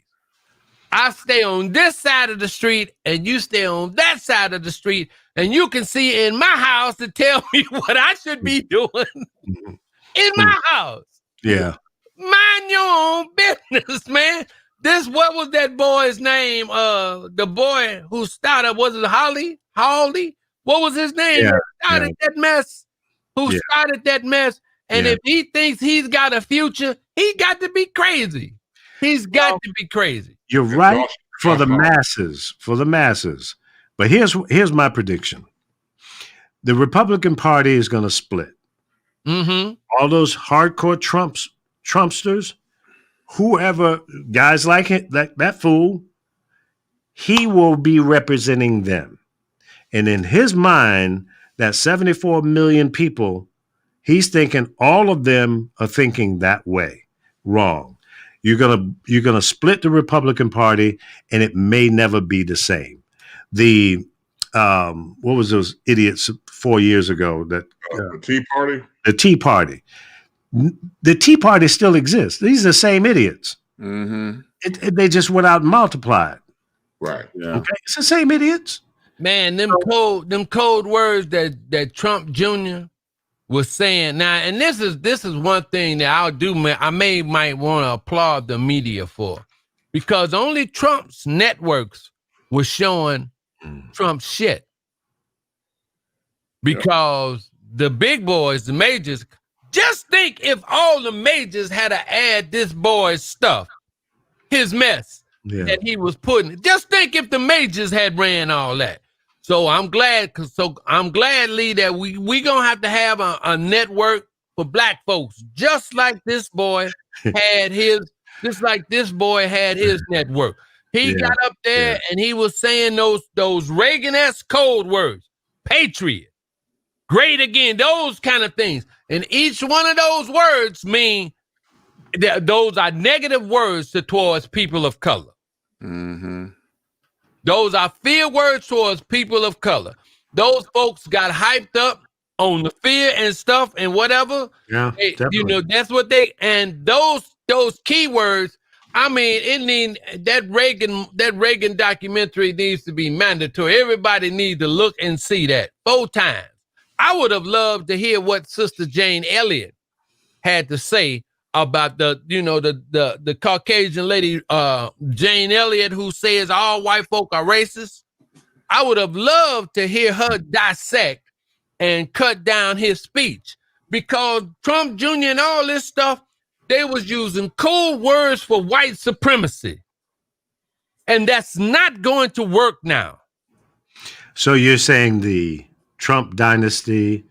I stay on this side of the street and you stay on that side of the street, and you can see in my house to tell me what I should be doing in my house. Yeah. Mind your own business, man. What was that boy's name? The boy who started, was it Hawley? What was his name? Yeah, Started that mess. Started that mess? And if he thinks he's got a future, he got to be crazy. He's got to be crazy. You're right for the masses. But here's my prediction. The Republican Party is going to split. Mm-hmm. All those hardcore Trumpsters, whoever, guys like it, that fool, he will be representing them. And in his mind, that 74 million people, he's thinking all of them are thinking that way. Wrong. You're gonna split the Republican Party, and it may never be the same. The what was those idiots 4 years ago that the Tea Party? The Tea Party. The Tea Party still exists. These are the same idiots. mm-hmm. They just went out and multiplied. Right. Yeah. Okay, it's the same idiots. Man, them code words that Trump Jr. was saying now, and this is one thing that I'll do. I might want to applaud the media for, because only Trump's networks were showing Trump's shit. Because the big boys, the majors, just think if all the majors had to add this boy's stuff, his mess that he was putting. Just think if the majors had ran all that. So I'm glad, Lee, that we gonna have to have a network for black folks, just like this boy had his network. He got up there and he was saying those Reagan-esque code words, patriot, great again, those kind of things. And each one of those words mean those are negative words towards people of color. Mm-hmm. Those are fear words towards people of color. Those folks got hyped up on the fear and stuff and whatever. Yeah, that's what and those keywords. I mean, that Reagan documentary needs to be mandatory. Everybody needs to look and see that 4 times. I would have loved to hear what Sister Jane Elliott had to say about the Caucasian lady, Jane Elliott, who says all white folk are racist. I would have loved to hear her dissect and cut down his speech, because Trump Jr. and all this stuff, they was using cool words for white supremacy. And that's not going to work now. So you're saying the Trump dynasty,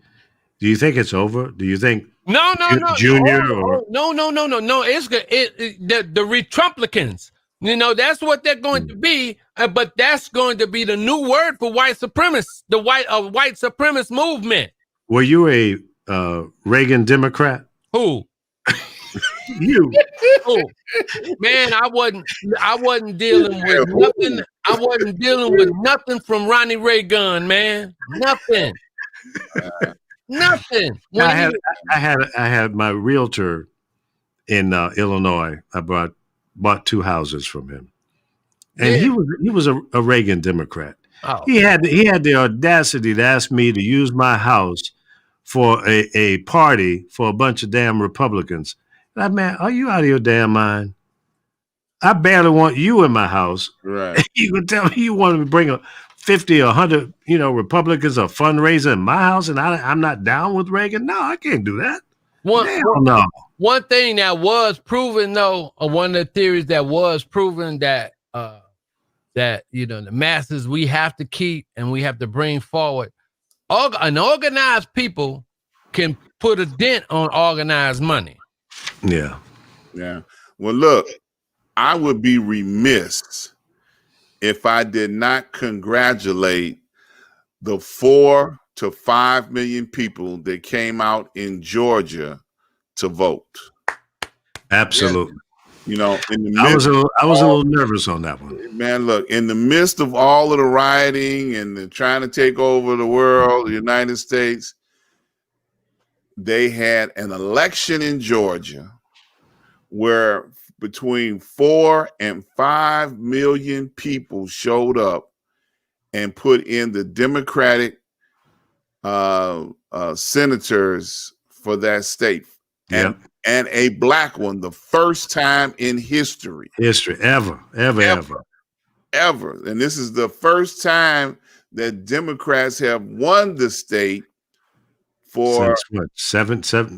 do you think it's over? Do you think No. Junior No. It's the Retrumplicans. That's what they're going to be. But that's going to be the new word for white supremacists, the white supremacist movement. Were you a Reagan Democrat? Who? You. Oh, man, I wasn't dealing with nothing. I wasn't dealing with nothing from Ronnie Reagan, man. Nothing. Nothing. I had my realtor in Illinois. I bought 2 houses from him, and he was a Reagan Democrat. Oh. He had the audacity to ask me to use my house for a party for a bunch of damn Republicans. Man, are you out of your damn mind? I barely want you in my house. Right. You can tell me you want to bring 50 or 100, Republicans, a fundraiser in my house, and I'm not down with Reagan? No, I can't do that. No. One thing that was proven, though, one of the theories that was proven that the masses we have to keep and we have to bring forward, an organized people can put a dent on organized money. Yeah. Yeah. Well, look, I would be remiss if I did not congratulate the 4 to 5 million people that came out in Georgia to vote. Absolutely. You know, in the I was midst a little nervous on that one. man, look, in the midst of all of the rioting and the trying to take over the world, the United States, they had an election in Georgia where between 4 and 5 million people showed up and put in the Democratic senators for that state. Yep. And a black one, the first time in history. Ever. And this is the first time that Democrats have won the state for Since what,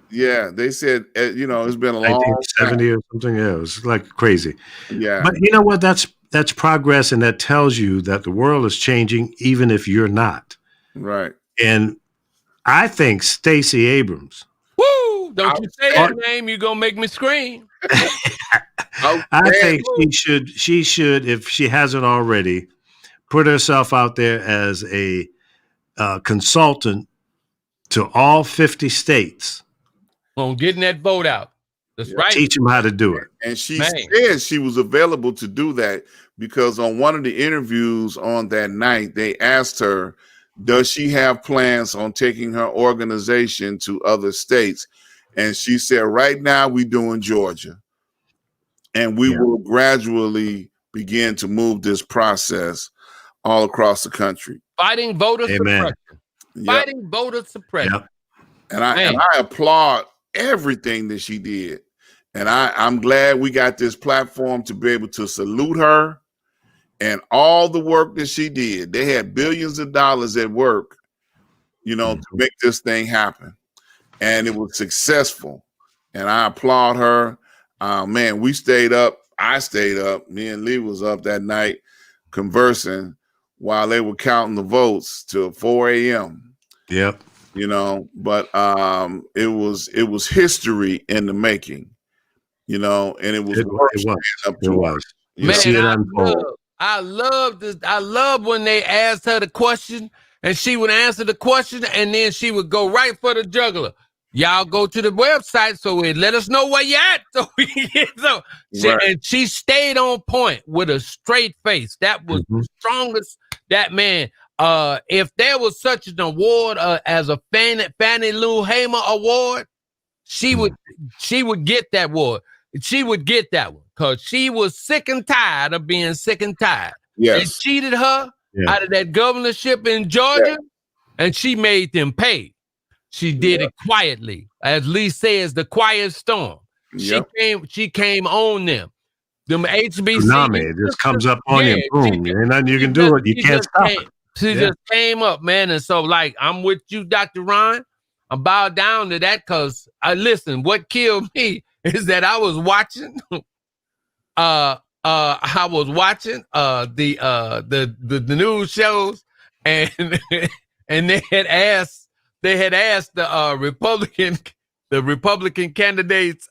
yeah, they said it's been a long 1970 or something. Yeah, it was like crazy. Yeah. But you know what? That's progress, and that tells you that the world is changing, even if you're not. Right. And I think Stacey Abrams. Woo! Don't you say that name, you're gonna make me scream. I think she should, if she hasn't already, put herself out there as a consultant to all 50 states. On getting that vote out. That's right. Teach them how to do it. And she said she was available to do that because on one of the interviews on that night, they asked her, does she have plans on taking her organization to other states? And she said, right now we're doing Georgia. And we will gradually begin to move this process all across the country. Fighting voter suppression. Yep. Fighting voter suppression. Yep. And I applaud everything that she did. And I'm glad we got this platform to be able to salute her and all the work that she did. They had billions of dollars at work, to make this thing happen. And it was successful. And I applaud her. Man, we stayed up. I stayed up. Me and Lee was up that night conversing while they were counting the votes till 4 a.m. Yep. But it was history in the making, and it was. It was. You see it unfold. I love this. I love when they asked her the question and she would answer the question and then she would go right for the jugular. Y'all go to the website so it let us know where you at. And she stayed on point with a straight face. That was the strongest. That man. If there was such an award as a Fannie Lou Hamer Award, she would get that award. She would get that one because she was sick and tired of being sick and tired. Yes. They cheated her out of that governorship in Georgia, and she made them pay. She did it quietly, as Lee says, the quiet storm. Yep. She came on them. Them HBC. Tsunami, it just comes up on you. Boom. There ain't nothing you can do. You can't stop it. She just came up, man. And so, I'm with you, Dr. Ron. I bow down to that because listen, what killed me is that I was watching the news shows and they had asked the Republican candidates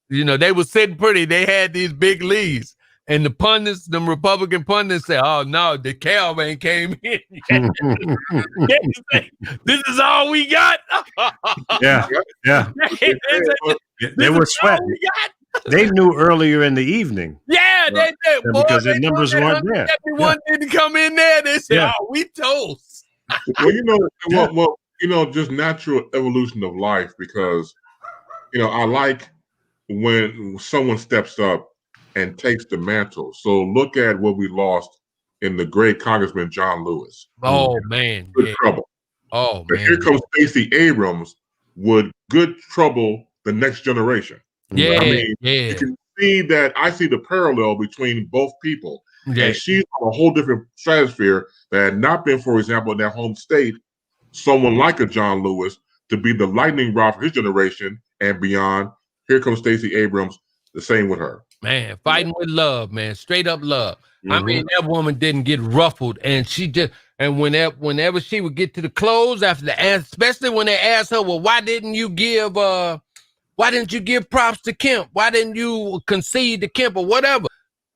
they were sitting pretty, they had these big leads. And the pundits, them Republican pundits say, oh, no, the caravan came in. This is all we got. Yeah. They were sweating. They knew earlier in the evening. Yeah, they did. Because the numbers weren't there. Everyone didn't come in there. They said, oh, we toast. Well, just natural evolution of life because, I like when someone steps up and takes the mantle. So look at what we lost in the great Congressman John Lewis. Oh, man. Good trouble. Oh, man. Here comes Stacey Abrams with good trouble the next generation. Yeah, you can see that I see the parallel between both people. Yeah. And she's on a whole different stratosphere that had not been, for example, in their home state, someone like a John Lewis to be the lightning rod for his generation and beyond. Here comes Stacey Abrams, the same with her. Man, fighting with love, man. Straight up love. I mean, that woman didn't get ruffled, and she just And whenever she would get to the close after the answer, especially when they asked her, well, why didn't you give props to Kemp? Why didn't you concede to Kemp or whatever?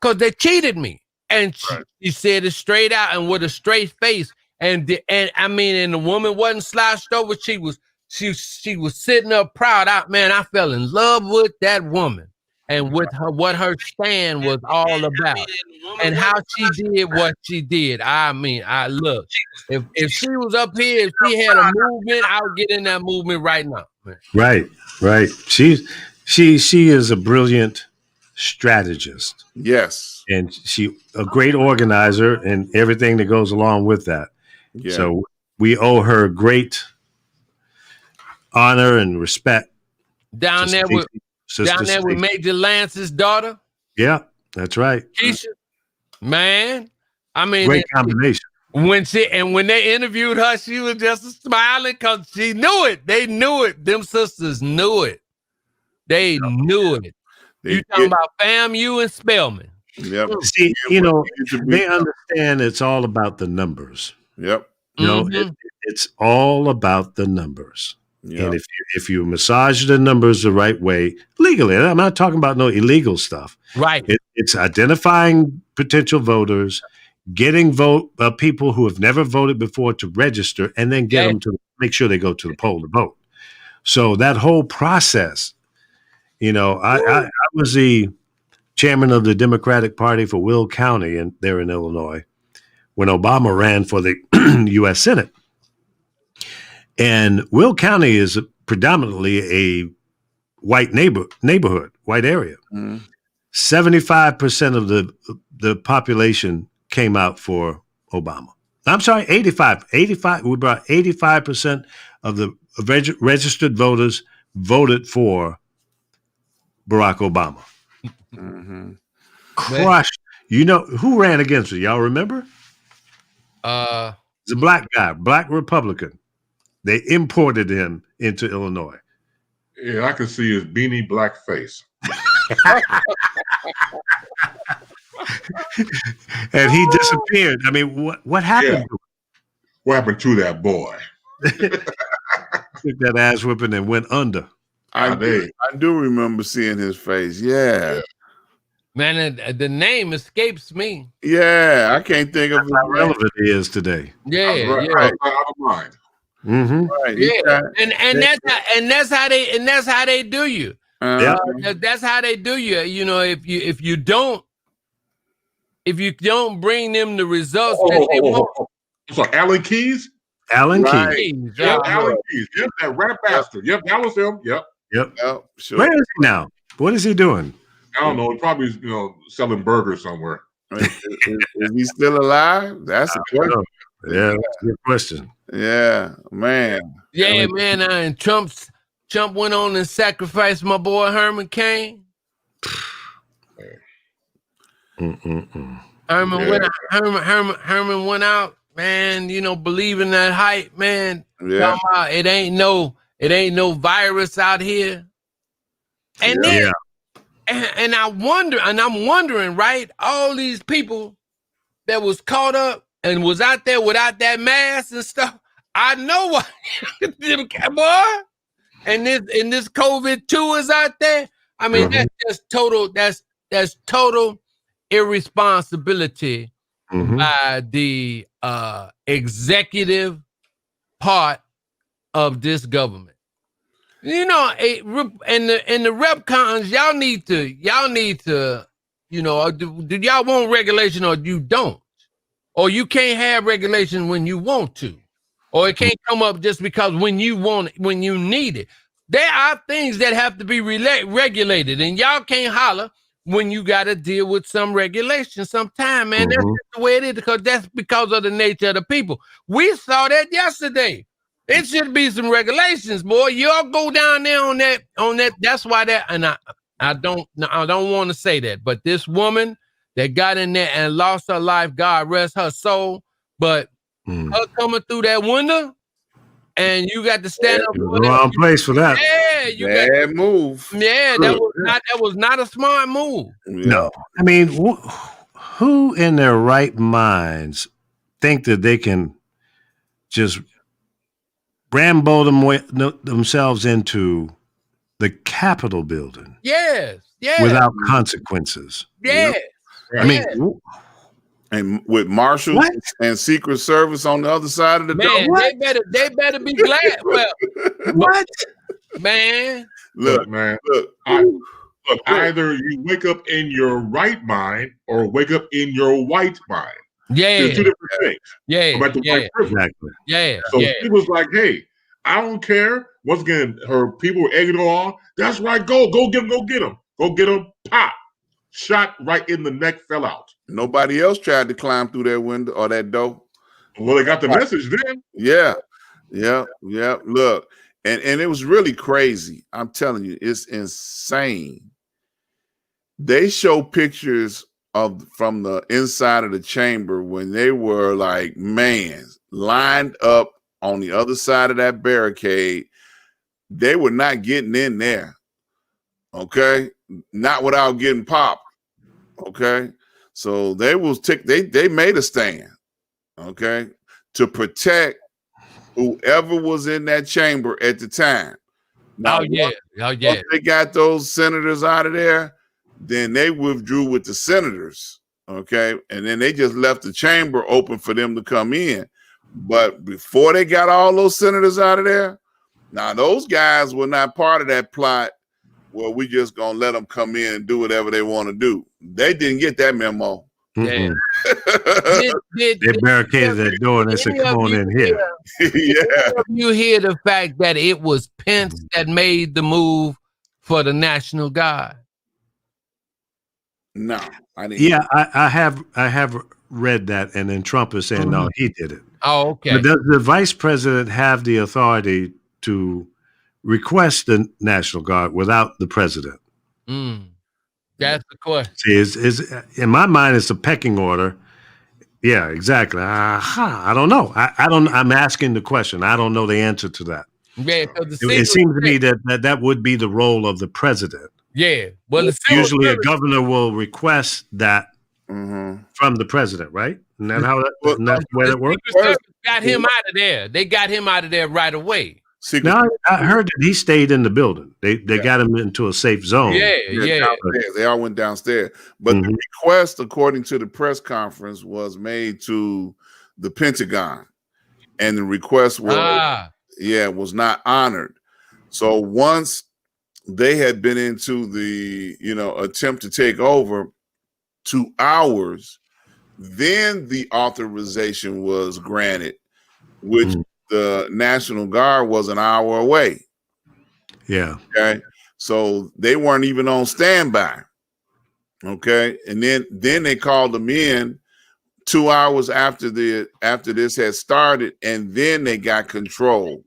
Because they cheated me. And she said it straight out and with a straight face. And the woman wasn't slouched over. She was sitting up proud. I fell in love with that woman and with her, what her stand was all about, and how she did what she did. Look, if she was up here, if she had a movement, I would get in that movement right now. Man. Right. She is a brilliant strategist. Yes. And she a great organizer and everything that goes along with that. Yeah. So we owe her great honor and respect. Down there with Major Lance's daughter. Yeah, that's right. Keisha, man. Great combination. When they interviewed her, she was just smiling because she knew it. They knew it. Them sisters knew it. They knew it. You talking about FAMU and Spelman. Yep. See, they understand it's all about the numbers. Yep. It's all about the numbers. Yep. And if you massage the numbers the right way, legally, I'm not talking about no illegal stuff. Right. It's identifying potential voters, getting people who have never voted before to register, and then get them to make sure they go to the poll to vote. So that whole process, I was the chairman of the Democratic Party for Will County there in Illinois when Obama ran for the U.S. Senate. And Will County is predominantly a white neighborhood, white area. 75% of the population came out for Obama. I'm sorry, 85. We brought 85% of the registered voters voted for Barack Obama. Crushed. Who ran against her? Y'all remember? It's a black guy, black Republican. They imported him into Illinois. Yeah, I can see his beanie black face. And he disappeared. What happened to him? What happened to that boy? Took that ass whipping and went under. I do remember seeing his face. Yeah. Man, the name escapes me. Yeah, I can't think of how relevant he is today. Yeah, right. Out of mind. Mm-hmm. Right. Yeah, and that's how they do you. That's how they do you. If you don't bring them the results that they want. So Alan Keyes. Alan right. Keyes. Yeah, Alan Keyes. Yep, that rap bastard. Yep, that was him. Yep. Sure. Where is he now? What is he doing? I don't know. He probably is, selling burgers somewhere. Is he still alive? That's a question. Yeah, that's a good question. Yeah, man. Yeah, man. And Trump went on and sacrificed my boy Herman Cain. Herman went out, man. Believing that hype, man. Yeah. It ain't no virus out here. And then, and I'm wondering, right? All these people that was caught up and was out there without that mask and stuff. I know what, boy. And this COVID too is out there. That's just total. That's total irresponsibility by the executive part of this government. And the rep cons, y'all need to, do y'all want regulation or you don't? Or you can't have regulation when you want to, or it can't come up just because when you want it, when you need it. There are things that have to be regulated, and y'all can't holler when you got to deal with some regulation sometime, man. That's just the way it is, that's because of the nature of the people. We saw that yesterday. It should be some regulations, boy. Y'all go down there on that. That's why and I don't want to say that, but this woman that got in there and lost her life, God rest her soul, but her coming through that window, and you got to stand up. The wrong place for that. Yeah, bad move. Yeah, that was not a smart move. No, who in their right minds think that they can just rambo themselves into the Capitol building Yes. without consequences. Yes. I mean, And with marshals What? and Secret Service on the other side of the Man, door. they better be glad. Well, what? man. Look, man. Look, Look, either you wake up in your right mind or wake up in your white mind. Yeah. There's two different things. Yeah. About the white privilege. Exactly. Yeah. So Yeah. she was like, hey, I don't care. Once again, her people were egging her on. That's right. Go get him. Go get him. Go get him. Pop. Shot right in the neck, fell out. nobody else tried to climb through that window or that door. Well, they got the message then. Yeah. Look, and it was really crazy. I'm telling you, it's insane. They show pictures from the inside of the chamber when they were like, man, lined up on the other side of that barricade. They were not getting in there. Okay, not without getting popped. Okay, so they made a stand. Okay, to protect whoever was in that chamber at the time. Now, once they got those senators out of there, then they withdrew with the senators. Okay, and then they just left the chamber open for them to come in. But before they got all those senators out of there, now those guys were not part of that plot. Well, we just gonna let them come in and do whatever they want to do. They didn't get that memo. Yeah. They barricaded that door and they said, come on in here. Yeah. You hear the fact that it was Pence that made the move for the National Guard? No, I didn't. Yeah, I have read that, and then Trump is saying, no, he did it. Oh, okay. But does the vice president have the authority to request the National Guard without the president? That's the question. See, is in my mind, it's a pecking order. Yeah, exactly. I don't know. I don't. I'm asking the question. I don't know the answer to that. Yeah, It seems to me that would be the role of the president. Yeah. Well, Usually a governor will request that from the president, right? And that's how that's the way that works. Got him out of there. They got him out of there right away. Now I heard that he stayed in the building. They got him into a safe zone. Yeah. They all went downstairs. But the request, according to the press conference, was made to the Pentagon, and the request was not honored. So once they had been into the attempt to take over 2 hours, then the authorization was granted, which the National Guard was an hour away. Yeah. Okay. So they weren't even on standby. Okay. And then they called them in 2 hours after this had started, and then they got control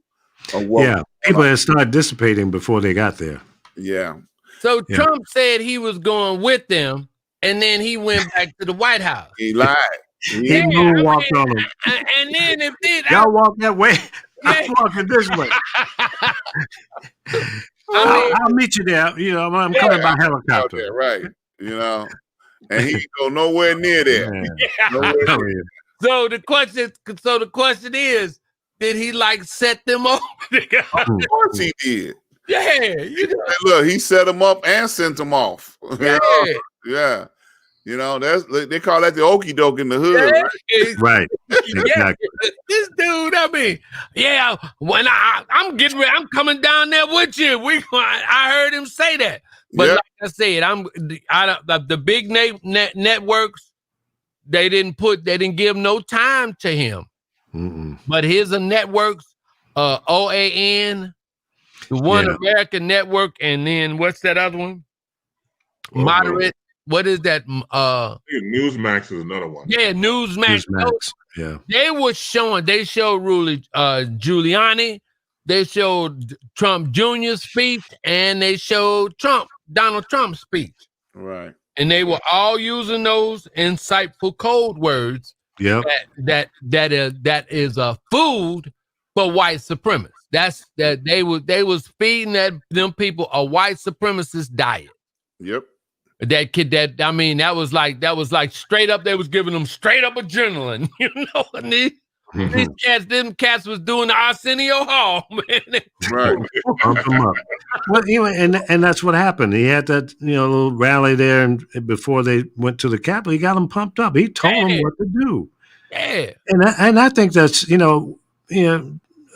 of what people had started dissipating before they got there. Yeah. So Trump said he was going with them, and then he went back to the White House. He lied. He walked on them. And then y'all walk that way, I'm walking this way. I'll meet you there. I'm coming by helicopter. There, right. And he go nowhere near there. So the question is, did he set them up? Of course he did. Yeah. Look, he set them up and sent them off. Yeah. They call that the okey doke in the hood. Right. Exactly. This dude, when I'm getting ready, I'm coming down there with you. I heard him say that. But like I said, the big networks, they didn't give no time to him. But here's a networks, OAN, the One American Network, and then what's that other one? Moderate. What is that? Newsmax is another one. Yeah, Newsmax. Yeah. They showed Giuliani, they showed Trump Jr.'s speech, and they showed Donald Trump's speech. Right. And they were all using those insightful code words. Yeah. That is a food for white supremacists. They was feeding them people a white supremacist diet. Yep. That kid, that was like straight up. They was giving them straight up adrenaline, And these them cats was doing the Arsenio Hall, man. Right. Pump him up. Well, and that's what happened. He had that little rally there, and before they went to the Capitol, he got them pumped up. He told them what to do. Yeah. And I think that's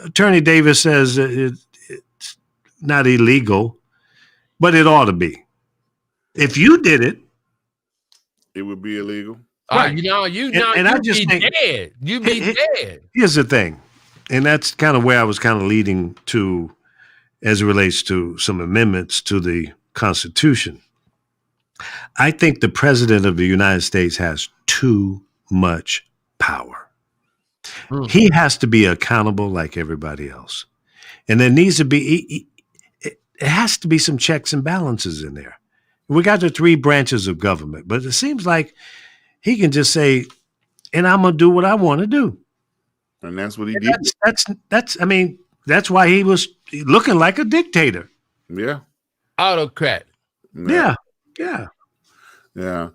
Attorney Davis says it's not illegal, but it ought to be. If you did it, it would be illegal. Right. You'd be dead. You'd be dead. Here's the thing, and that's kind of where I was kind of leading to as it relates to some amendments to the Constitution. I think the President of the United States has too much power. He has to be accountable like everybody else. And there needs to be, it has to be some checks and balances in there. We got the 3 branches of government, but it seems like he can just say, and I'm going to do what I want to do. And that's what he did. That's why he was looking like a dictator. Yeah. Autocrat. Yeah. Now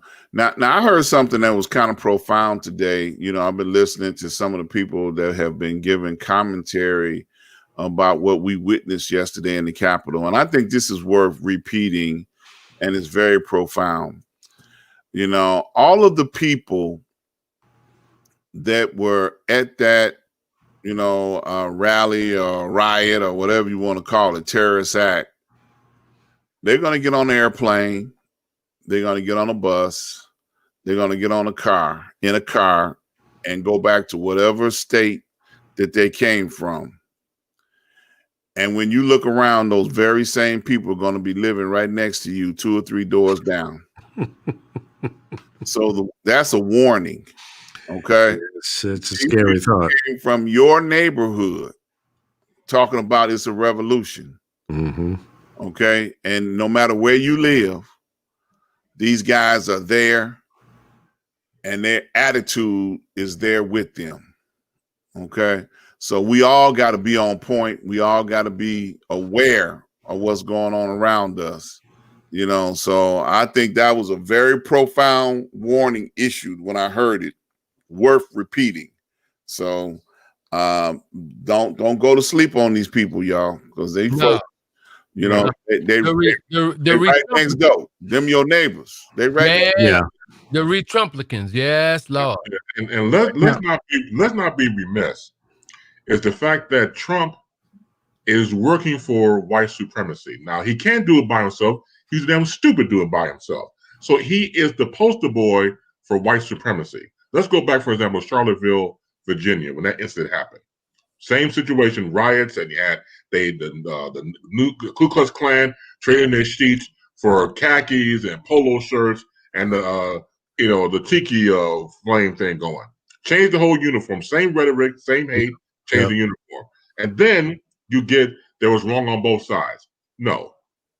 I heard something that was kind of profound today. I've been listening to some of the people that have been giving commentary about what we witnessed yesterday in the Capitol. And I think this is worth repeating, and it's very profound. All of the people that were at that, rally or riot or whatever you want to call it, terrorist act, they're going to get on the airplane. They're going to get on a bus. They're going to get on in a car and go back to whatever state that they came from. And when you look around, those very same people are going to be living right next to you, 2 or 3 doors down. So that's a warning. Okay. It's a scary thought. From your neighborhood, talking about it's a revolution. Mm-hmm. Okay. And no matter where you live, these guys are there and their attitude is there with them. Okay. So we all got to be on point. We all got to be aware of what's going on around us. So I think that was a very profound warning issued when I heard it, worth repeating. So don't go to sleep on these people, y'all, because they right next door. Them your neighbors. They right. Yeah. The Retrumplicans. Yes, Lord. And let's not be remiss. Is the fact that Trump is working for white supremacy. Now, he can't do it by himself. He's damn stupid to do it by himself. So he is the poster boy for white supremacy. Let's go back, for example, Charlottesville, Virginia, when that incident happened. Same situation, riots, and you had the new Ku Klux Klan trading their sheets for khakis and polo shirts and the tiki flame thing going. Change the whole uniform, same rhetoric, same hate, change the uniform. And then you get there was wrong on both sides. No,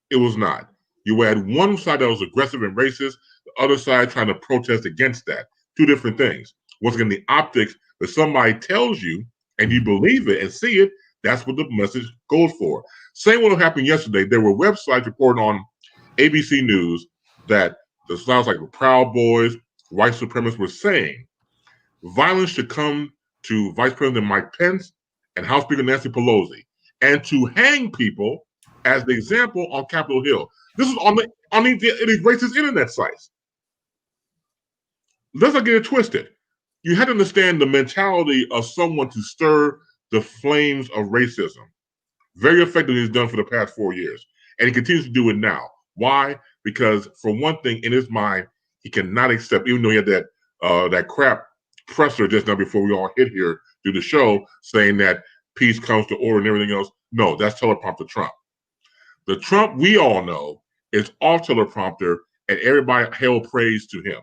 it was not. You had one side that was aggressive and racist, the other side trying to protest against that. 2 different things. Once again, the optics that somebody tells you and you believe it and see it, that's what the message goes for. Same what happened yesterday. There were websites reporting on ABC News that the sounds like the Proud Boys, white supremacists were saying violence should come to Vice President Mike Pence and House Speaker Nancy Pelosi, and to hang people as the example on Capitol Hill. This is on these racist internet sites. Let's not get it twisted. You have to understand the mentality of someone to stir the flames of racism. Very effectively he's done for the past 4 years. And he continues to do it now. Why? Because for one thing, in his mind, he cannot accept, even though he had that crap presser just now before we all hit here through the show, saying that peace comes to order and everything else. No, that's teleprompter Trump. The Trump we all know is off teleprompter, and everybody hail praise to him.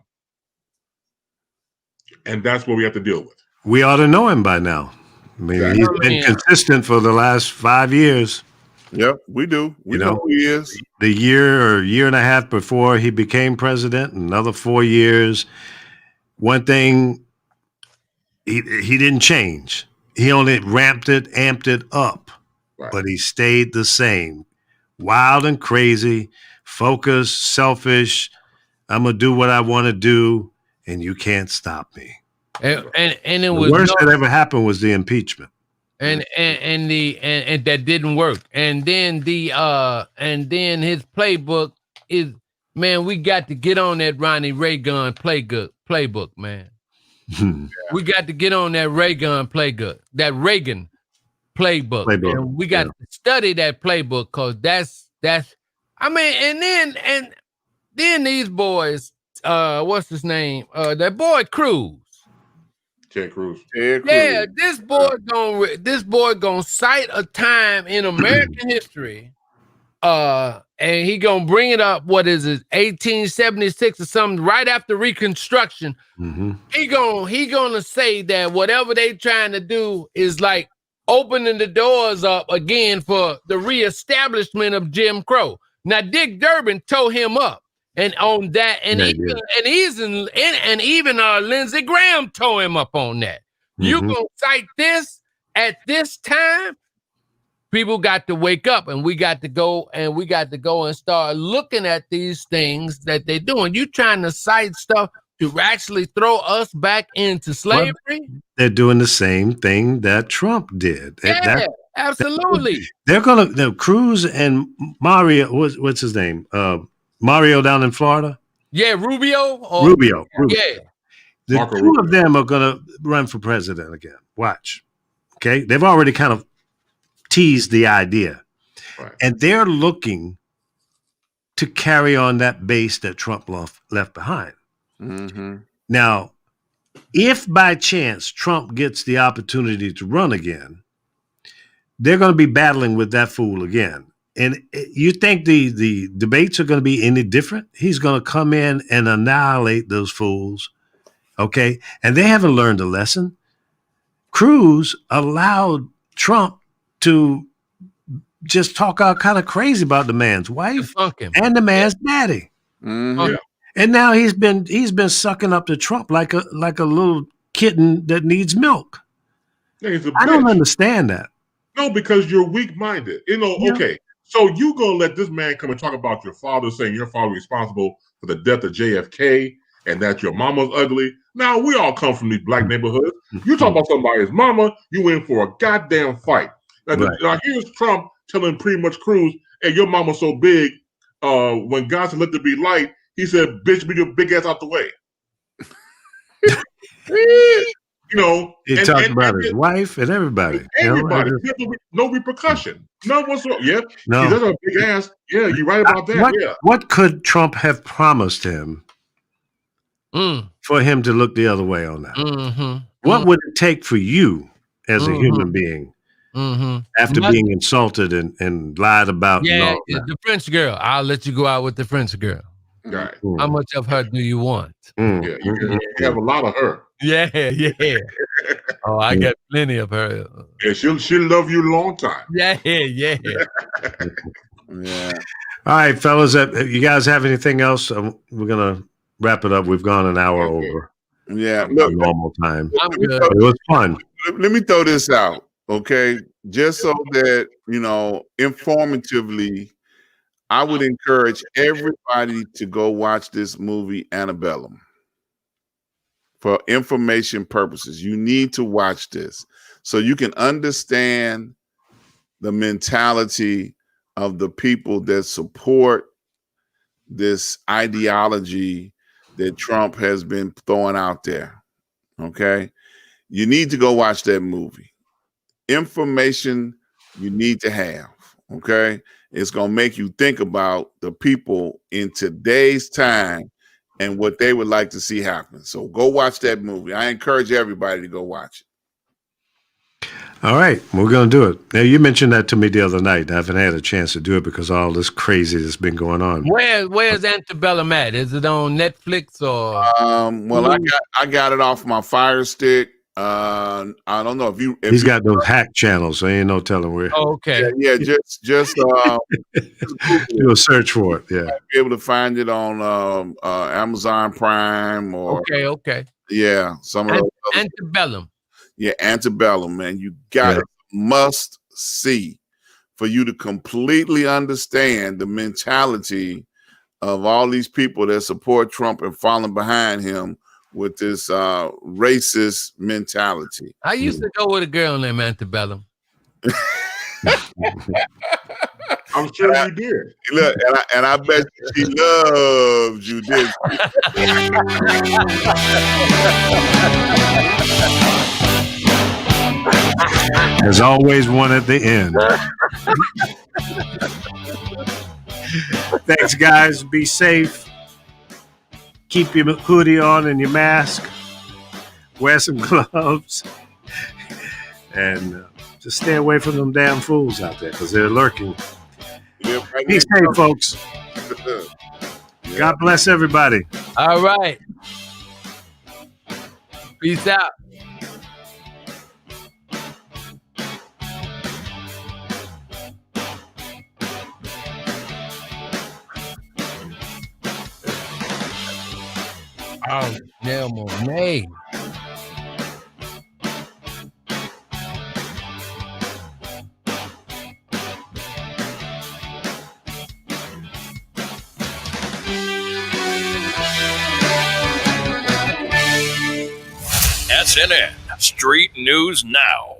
And that's what we have to deal with. We ought to know him by now. I mean, he's been consistent for the last 5 years. Yep, we do. We know who he is. The year or year and a half before he became president, another 4 years. One thing, he didn't change. He only amped it up, right. But he stayed the same. Wild and crazy, focused, selfish, I'm gonna do what I want to do, and you can't stop me. And it The was worst that ever happened was the impeachment. and that didn't work. And then his playbook is, man, we got to get on that Ronnie Reagan playbook, man. We got to get on that Reagan playbook. And we got to study that playbook, because that's I mean, and then these boys, what's his name? That boy Cruz. Ted Cruz. Yeah, this boy gonna cite a time in American history, and he gonna bring it up. What is it, 1876 or something? Right after Reconstruction, he gonna say that whatever they trying to do is like opening the doors up again for the reestablishment of Jim Crow. Now, Dick Durbin tore him up, and on that, and even Lindsey Graham tore him up on that. You gonna cite this at this time? People got to wake up, and we got to go and start looking at these things that they're doing. You trying to cite stuff to actually throw us back into slavery? They're doing the same thing that Trump did. Yeah, absolutely. They're gonna Cruz and Mario. What's his name? Mario down in Florida. Yeah, Rubio. Yeah, the Marco two Rubio. of them are gonna run for president again. Watch. Okay, they've already kind of teased the idea, Right. and they're looking to carry on that base that Trump left behind. Now, if by chance Trump gets the opportunity to run again, they're going to be battling with that fool again. And you think the debates are going to be any different? He's going to come in and annihilate those fools. Okay. And they haven't learned a lesson. Cruz allowed Trump to just talk out kind of crazy about the man's wife and the man's daddy. Yeah. And now he's been sucking up to Trump like a little kitten that needs milk. Yeah, he's a I don't bitch. understand that. No, because you're weak-minded. Okay. So you gonna let this man come and talk about your father, saying your father responsible for the death of JFK and that your mama's ugly? Now, we all come from these black neighborhoods. You talk about somebody's mama, you in for a goddamn fight. Now here's Trump telling pretty much Cruz, hey, your mama's so big, when God said let there be light, he said, bitch, be your big ass out the way. He talked about his wife and everybody. Everybody. No repercussion. None whatsoever. Yeah. No. He does have a big ass. Yeah, you're right about that. What could Trump have promised him for him to look the other way on that? What would it take for you as a human being after being insulted and lied about? Yeah, and all that? the French girl. I'll let you go out with the French girl. Right. How much of her do you want? Yeah, you have a lot of her. Yeah. Oh, I got plenty of her. Yeah, she'll love you a long time. Yeah. Yeah. All right, fellas, you guys have anything else? We're gonna wrap it up. We've gone an hour over. Yeah. Look, normal time. I'm good. It was fun. Let me throw this out, okay? Just so that, informatively, I would encourage everybody to go watch this movie, Antebellum. For information purposes, you need to watch this so you can understand the mentality of the people that support this ideology that Trump has been throwing out there. Okay? You need to go watch that movie. Information you need to have. Okay? It's going to make you think about the people in today's time and what they would like to see happen. So go watch that movie. I encourage everybody to go watch it. All right, we're going to do it. Now, you mentioned that to me the other night. I haven't had a chance to do it because of all this crazy that's been going on. Where's Antebellum at? Is it on Netflix or? Well, I got it off my Fire Stick. I don't know if he's got those hack channels, so ain't no telling where. Oh, okay. Yeah, just do a search for it. Yeah, be able to find it on Amazon Prime or okay. Yeah, some of those Antebellum. Yeah, Antebellum, man. You got it. Must see for you to completely understand the mentality of all these people that support Trump and falling behind him with this racist mentality. I used to go with a girl named Antebellum. I'm sure you did. Look, and I bet she loves you, did There's always one at the end. Thanks, guys. Be safe. Keep your hoodie on and your mask. Wear some gloves. And just stay away from them damn fools out there because they're lurking. Right Be safe, folks. Yeah. God bless everybody. All right. Peace out. Oh, Janelle Monáe. SNN Street News Now.